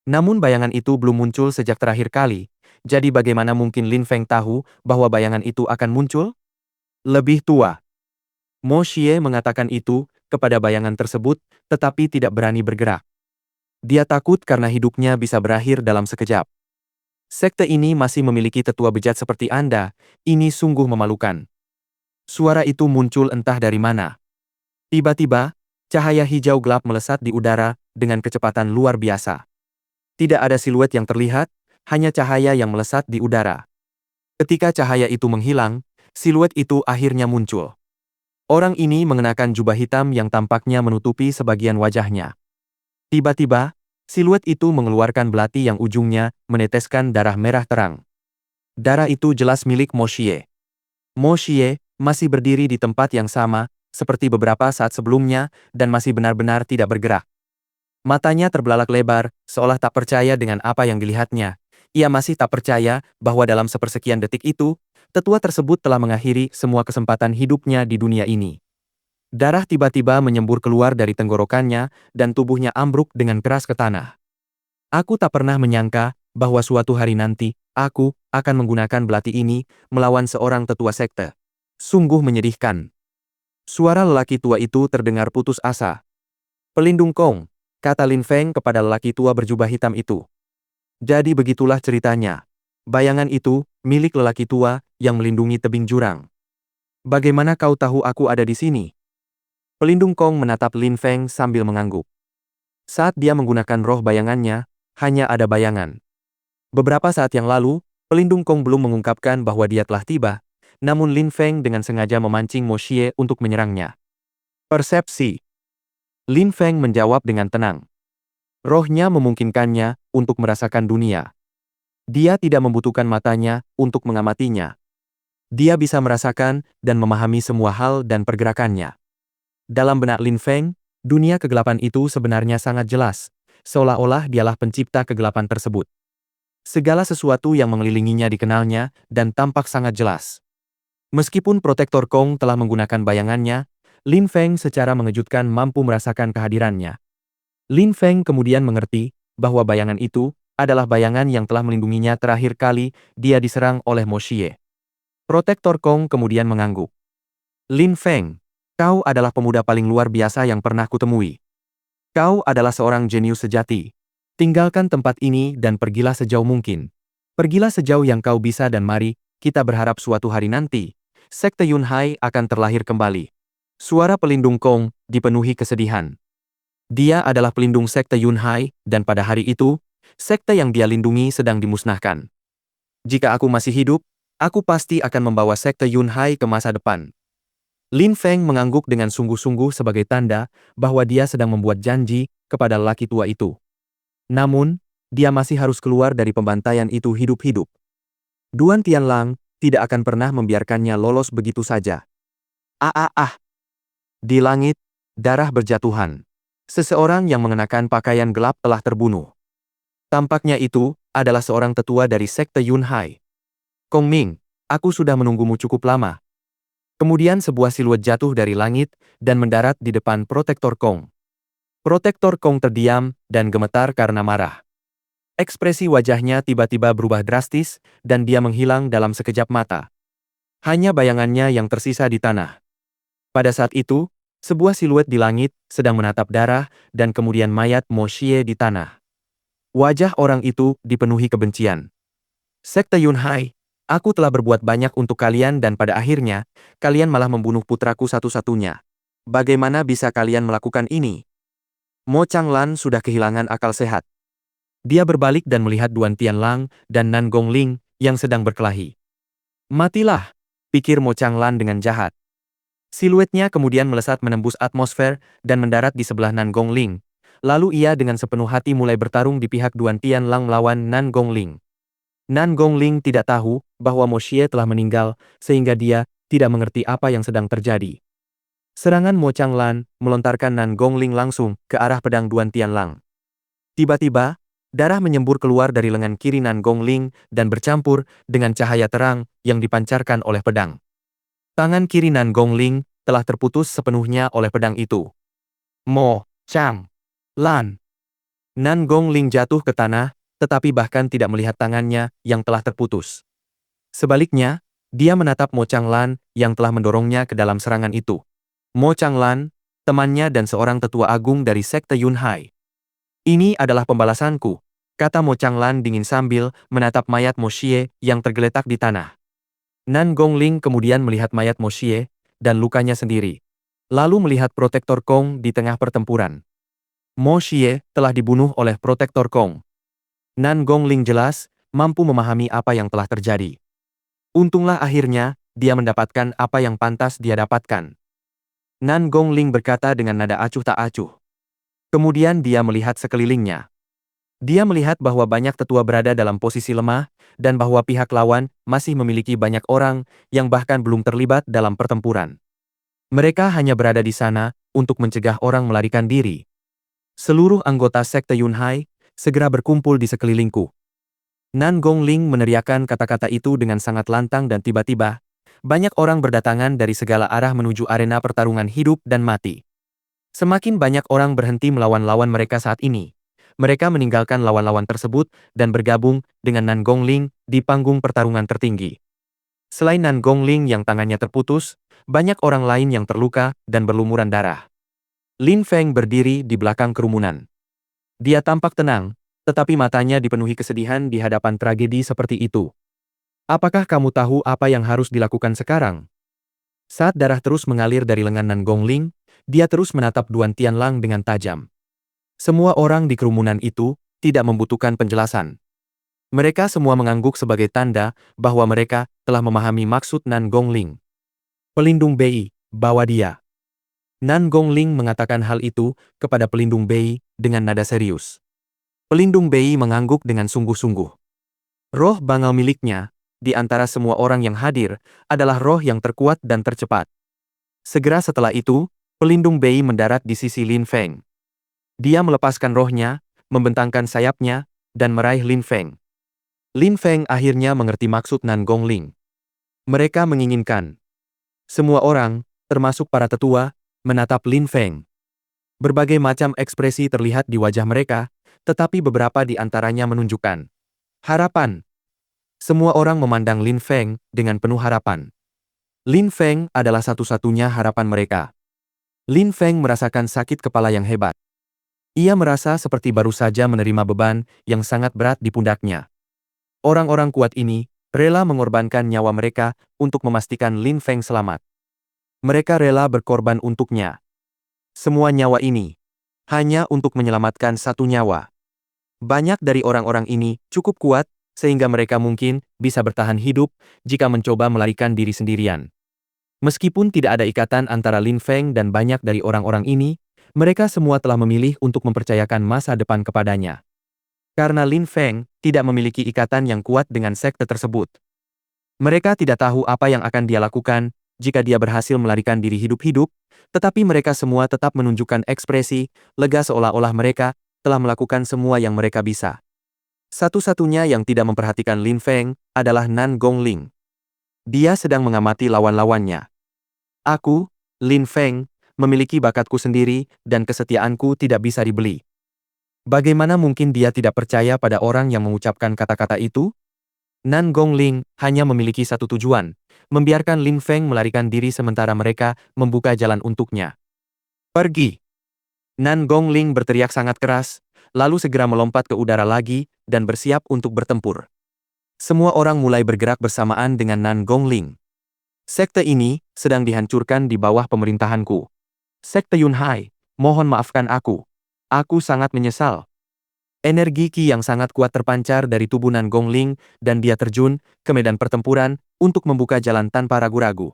Namun bayangan itu belum muncul sejak terakhir kali, jadi bagaimana mungkin Lin Feng tahu bahwa bayangan itu akan muncul? Lebih tua. Mo Xie mengatakan itu kepada bayangan tersebut, tetapi tidak berani bergerak. Dia takut karena hidupnya bisa berakhir dalam sekejap. Sekte ini masih memiliki tetua bejat seperti Anda, ini sungguh memalukan. Suara itu muncul entah dari mana. Tiba-tiba, cahaya hijau gelap melesat di udara dengan kecepatan luar biasa. Tidak ada siluet yang terlihat, hanya cahaya yang melesat di udara. Ketika cahaya itu menghilang, siluet itu akhirnya muncul. Orang ini mengenakan jubah hitam yang tampaknya menutupi sebagian wajahnya. Tiba-tiba, siluet itu mengeluarkan belati yang ujungnya meneteskan darah merah terang. Darah itu jelas milik Mo Xie. Mo Xie masih berdiri di tempat yang sama, seperti beberapa saat sebelumnya, dan masih benar-benar tidak bergerak. Matanya terbelalak lebar, seolah tak percaya dengan apa yang dilihatnya. Ia masih tak percaya bahwa dalam sepersekian detik itu, tetua tersebut telah mengakhiri semua kesempatan hidupnya di dunia ini. Darah tiba-tiba menyembur keluar dari tenggorokannya, dan tubuhnya ambruk dengan keras ke tanah. Aku tak pernah menyangka bahwa suatu hari nanti, aku akan menggunakan belati ini melawan seorang tetua sekte. Sungguh menyedihkan. Suara lelaki tua itu terdengar putus asa. Pelindung Kong, kata Lin Feng kepada lelaki tua berjubah hitam itu. Jadi begitulah ceritanya. Bayangan itu milik lelaki tua yang melindungi tebing jurang. Bagaimana kau tahu aku ada di sini? Pelindung Kong menatap Lin Feng sambil mengangguk. Saat dia menggunakan roh bayangannya, hanya ada bayangan. Beberapa saat yang lalu, pelindung Kong belum mengungkapkan bahwa dia telah tiba, namun Lin Feng dengan sengaja memancing Mo Xie untuk menyerangnya. Persepsi. Lin Feng menjawab dengan tenang. Rohnya memungkinkannya untuk merasakan dunia. Dia tidak membutuhkan matanya untuk mengamatinya. Dia bisa merasakan dan memahami semua hal dan pergerakannya. Dalam benak Lin Feng, dunia kegelapan itu sebenarnya sangat jelas, seolah-olah dialah pencipta kegelapan tersebut. Segala sesuatu yang mengelilinginya dikenalnya dan tampak sangat jelas. Meskipun Protektor Kong telah menggunakan bayangannya, Lin Feng secara mengejutkan mampu merasakan kehadirannya. Lin Feng kemudian mengerti bahwa bayangan itu adalah bayangan yang telah melindunginya terakhir kali dia diserang oleh Mo Xie. Protektor Kong kemudian mengangguk. Lin Feng, kau adalah pemuda paling luar biasa yang pernah kutemui. Kau adalah seorang jenius sejati. Tinggalkan tempat ini dan pergilah sejauh mungkin. Pergilah sejauh yang kau bisa dan mari, kita berharap suatu hari nanti, Sekte Yunhai akan terlahir kembali. Suara pelindung Kong dipenuhi kesedihan. Dia adalah pelindung Sekte Yunhai, dan pada hari itu, sekte yang dia lindungi sedang dimusnahkan. Jika aku masih hidup, aku pasti akan membawa Sekte Yunhai ke masa depan. Lin Feng mengangguk dengan sungguh-sungguh sebagai tanda bahwa dia sedang membuat janji kepada lelaki tua itu. Namun, dia masih harus keluar dari pembantaian itu hidup-hidup. Duan Tianlang tidak akan pernah membiarkannya lolos begitu saja. Di langit, darah berjatuhan. Seseorang yang mengenakan pakaian gelap telah terbunuh. Tampaknya itu adalah seorang tetua dari Sekte Yunhai. Kong Ming, aku sudah menunggumu cukup lama. Kemudian sebuah siluet jatuh dari langit dan mendarat di depan Protektor Kong. Protektor Kong terdiam dan gemetar karena marah. Ekspresi wajahnya tiba-tiba berubah drastis dan dia menghilang dalam sekejap mata. Hanya bayangannya yang tersisa di tanah. Pada saat itu, sebuah siluet di langit sedang menatap darah dan kemudian mayat Mo Xie di tanah. Wajah orang itu dipenuhi kebencian. Sekte Yunhai, aku telah berbuat banyak untuk kalian dan pada akhirnya, kalian malah membunuh putraku satu-satunya. Bagaimana bisa kalian melakukan ini? Mo Changlan sudah kehilangan akal sehat. Dia berbalik dan melihat Duan Tianlang dan Nan Gongling yang sedang berkelahi. Matilah, pikir Mo Changlan dengan jahat. Siluetnya kemudian melesat menembus atmosfer dan mendarat di sebelah Nan Gongling. Lalu ia dengan sepenuh hati mulai bertarung di pihak Duan Tianlang melawan Nan Gongling. Nan Gongling tidak tahu bahwa Mo Xie telah meninggal, sehingga dia tidak mengerti apa yang sedang terjadi. Serangan Mo Changlan melontarkan Nan Gongling langsung ke arah pedang Duan Tianlang. Tiba-tiba, darah menyembur keluar dari lengan kiri Nan Gongling dan bercampur dengan cahaya terang yang dipancarkan oleh pedang. Tangan kiri Nan Gongling telah terputus sepenuhnya oleh pedang itu. Mo Changlan. Nan Gongling jatuh ke tanah, tetapi bahkan tidak melihat tangannya yang telah terputus. Sebaliknya, dia menatap Mo Changlan yang telah mendorongnya ke dalam serangan itu. Mo Changlan, temannya dan seorang tetua agung dari sekte Yunhai. Ini adalah pembalasanku, kata Mo Changlan dingin sambil menatap mayat Mo Xie yang tergeletak di tanah. Nan Gongling kemudian melihat mayat Mo Xie dan lukanya sendiri. Lalu melihat Protektor Kong di tengah pertempuran. Mo Xie telah dibunuh oleh Protektor Kong. Nan Gongling jelas mampu memahami apa yang telah terjadi. Untunglah akhirnya dia mendapatkan apa yang pantas dia dapatkan. Nan Gongling berkata dengan nada acuh tak acuh. Kemudian dia melihat sekelilingnya. Dia melihat bahwa banyak tetua berada dalam posisi lemah, dan bahwa pihak lawan masih memiliki banyak orang yang bahkan belum terlibat dalam pertempuran. Mereka hanya berada di sana untuk mencegah orang melarikan diri. Seluruh anggota sekte Yunhai segera berkumpul di sekelilingku. Nan Gongling meneriakkan kata-kata itu dengan sangat lantang dan tiba-tiba, banyak orang berdatangan dari segala arah menuju arena pertarungan hidup dan mati. Semakin banyak orang berhenti melawan lawan mereka saat ini. Mereka meninggalkan lawan-lawan tersebut dan bergabung dengan Nan Gongling di panggung pertarungan tertinggi. Selain Nan Gongling yang tangannya terputus, banyak orang lain yang terluka dan berlumuran darah. Lin Feng berdiri di belakang kerumunan. Dia tampak tenang, tetapi matanya dipenuhi kesedihan di hadapan tragedi seperti itu. Apakah kamu tahu apa yang harus dilakukan sekarang? Saat darah terus mengalir dari lengan Nan Gongling, dia terus menatap Duan Tianlang dengan tajam. Semua orang di kerumunan itu tidak membutuhkan penjelasan. Mereka semua mengangguk sebagai tanda bahwa mereka telah memahami maksud Nan Gongling. Pelindung Bei, bawa dia. Nan Gongling mengatakan hal itu kepada pelindung Bei dengan nada serius. Pelindung Bei mengangguk dengan sungguh-sungguh. Roh bangal miliknya, di antara semua orang yang hadir, adalah roh yang terkuat dan tercepat. Segera setelah itu, pelindung Bei mendarat di sisi Lin Feng. Dia melepaskan rohnya, membentangkan sayapnya, dan meraih Lin Feng. Lin Feng akhirnya mengerti maksud Nan Gongling. Mereka menginginkan. Semua orang, termasuk para tetua, menatap Lin Feng. Berbagai macam ekspresi terlihat di wajah mereka, tetapi beberapa di antaranya menunjukkan harapan. Semua orang memandang Lin Feng dengan penuh harapan. Lin Feng adalah satu-satunya harapan mereka. Lin Feng merasakan sakit kepala yang hebat. Ia merasa seperti baru saja menerima beban yang sangat berat di pundaknya. Orang-orang kuat ini rela mengorbankan nyawa mereka untuk memastikan Lin Feng selamat. Mereka rela berkorban untuknya. Semua nyawa ini hanya untuk menyelamatkan satu nyawa. Banyak dari orang-orang ini cukup kuat, sehingga mereka mungkin bisa bertahan hidup jika mencoba melarikan diri sendirian. Meskipun tidak ada ikatan antara Lin Feng dan banyak dari orang-orang ini, mereka semua telah memilih untuk mempercayakan masa depan kepadanya. Karena Lin Feng tidak memiliki ikatan yang kuat dengan sekte tersebut. Mereka tidak tahu apa yang akan dia lakukan jika dia berhasil melarikan diri hidup-hidup, tetapi mereka semua tetap menunjukkan ekspresi lega seolah-olah mereka telah melakukan semua yang mereka bisa. Satu-satunya yang tidak memperhatikan Lin Feng adalah Nan Gongling. Dia sedang mengamati lawan-lawannya. Aku, Lin Feng, memiliki bakatku sendiri dan kesetiaanku tidak bisa dibeli. Bagaimana mungkin dia tidak percaya pada orang yang mengucapkan kata-kata itu? Nan Gongling hanya memiliki satu tujuan, membiarkan Lin Feng melarikan diri sementara mereka membuka jalan untuknya. Pergi! Nan Gongling berteriak sangat keras, lalu segera melompat ke udara lagi dan bersiap untuk bertempur. Semua orang mulai bergerak bersamaan dengan Nan Gongling. Sekte ini sedang dihancurkan di bawah pemerintahanku. Sekte Yunhai, mohon maafkan aku. Aku sangat menyesal. Energi Qi yang sangat kuat terpancar dari tubuh Nan Gongling dan dia terjun ke medan pertempuran untuk membuka jalan tanpa ragu-ragu.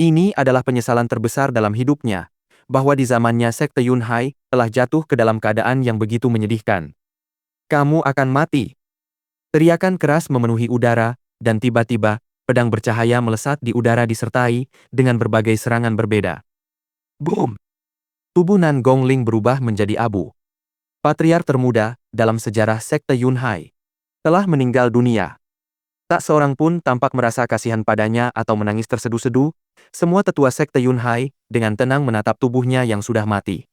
Ini adalah penyesalan terbesar dalam hidupnya, bahwa di zamannya Sekte Yunhai telah jatuh ke dalam keadaan yang begitu menyedihkan. Kamu akan mati. Teriakan keras memenuhi udara, dan tiba-tiba, pedang bercahaya melesat di udara disertai dengan berbagai serangan berbeda. Boom! Tubuh Nan Gongling berubah menjadi abu. Patriark termuda dalam sejarah Sekte Yunhai telah meninggal dunia. Tak seorang pun tampak merasa kasihan padanya atau menangis terseduh-seduh. Semua tetua Sekte Yunhai dengan tenang menatap tubuhnya yang sudah mati.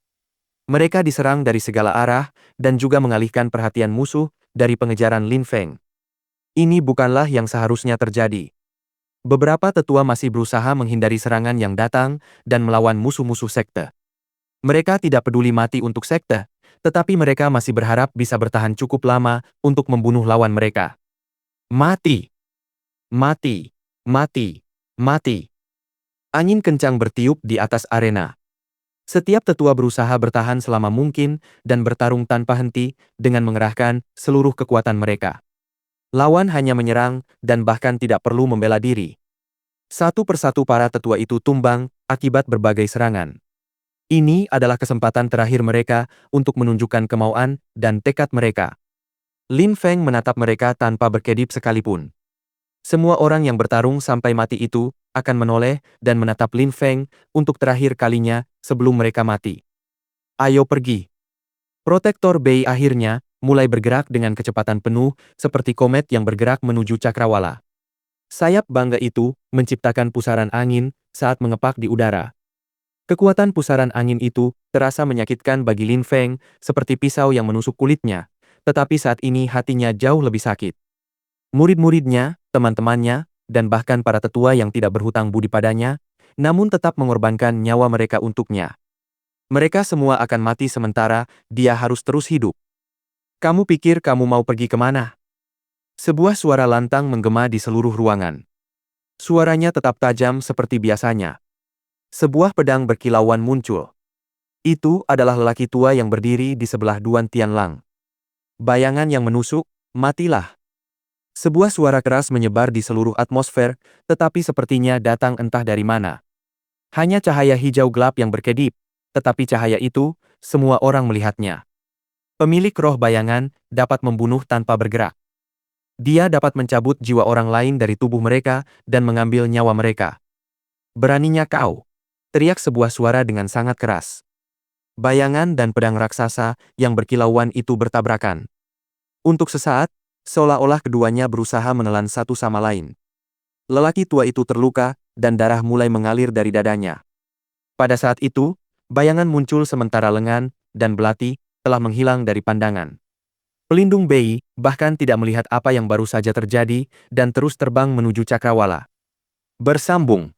Mereka diserang dari segala arah dan juga mengalihkan perhatian musuh dari pengejaran Lin Feng. Ini bukanlah yang seharusnya terjadi. Beberapa tetua masih berusaha menghindari serangan yang datang dan melawan musuh-musuh sekte. Mereka tidak peduli mati untuk sekte, tetapi mereka masih berharap bisa bertahan cukup lama untuk membunuh lawan mereka. Mati! Mati! Mati! Mati! Angin kencang bertiup di atas arena. Setiap tetua berusaha bertahan selama mungkin dan bertarung tanpa henti dengan mengerahkan seluruh kekuatan mereka. Lawan hanya menyerang dan bahkan tidak perlu membela diri. Satu persatu para tetua itu tumbang akibat berbagai serangan. Ini adalah kesempatan terakhir mereka untuk menunjukkan kemauan dan tekad mereka. Lin Feng menatap mereka tanpa berkedip sekalipun. Semua orang yang bertarung sampai mati itu akan menoleh dan menatap Lin Feng untuk terakhir kalinya sebelum mereka mati. Ayo pergi. Protektor Bei akhirnya mulai bergerak dengan kecepatan penuh seperti komet yang bergerak menuju cakrawala. Sayap bangga itu menciptakan pusaran angin saat mengepak di udara. Kekuatan pusaran angin itu terasa menyakitkan bagi Lin Feng seperti pisau yang menusuk kulitnya, tetapi saat ini hatinya jauh lebih sakit. Murid-muridnya, teman-temannya, dan bahkan para tetua yang tidak berhutang budi padanya, namun tetap mengorbankan nyawa mereka untuknya. Mereka semua akan mati sementara dia harus terus hidup. Kamu pikir kamu mau pergi kemana? Sebuah suara lantang menggema di seluruh ruangan. Suaranya tetap tajam seperti biasanya. Sebuah pedang berkilauan muncul. Itu adalah lelaki tua yang berdiri di sebelah Duan Tianlang. Bayangan yang menusuk, matilah. Sebuah suara keras menyebar di seluruh atmosfer, tetapi sepertinya datang entah dari mana. Hanya cahaya hijau gelap yang berkedip, tetapi cahaya itu, semua orang melihatnya. Pemilik roh bayangan dapat membunuh tanpa bergerak. Dia dapat mencabut jiwa orang lain dari tubuh mereka dan mengambil nyawa mereka. Beraninya kau, teriak sebuah suara dengan sangat keras. Bayangan dan pedang raksasa yang berkilauan itu bertabrakan. Untuk sesaat, seolah-olah keduanya berusaha menelan satu sama lain. Lelaki tua itu terluka, dan darah mulai mengalir dari dadanya. Pada saat itu, bayangan muncul sementara lengan dan belati telah menghilang dari pandangan. Pelindung Bei bahkan tidak melihat apa yang baru saja terjadi dan terus terbang menuju cakrawala. Bersambung.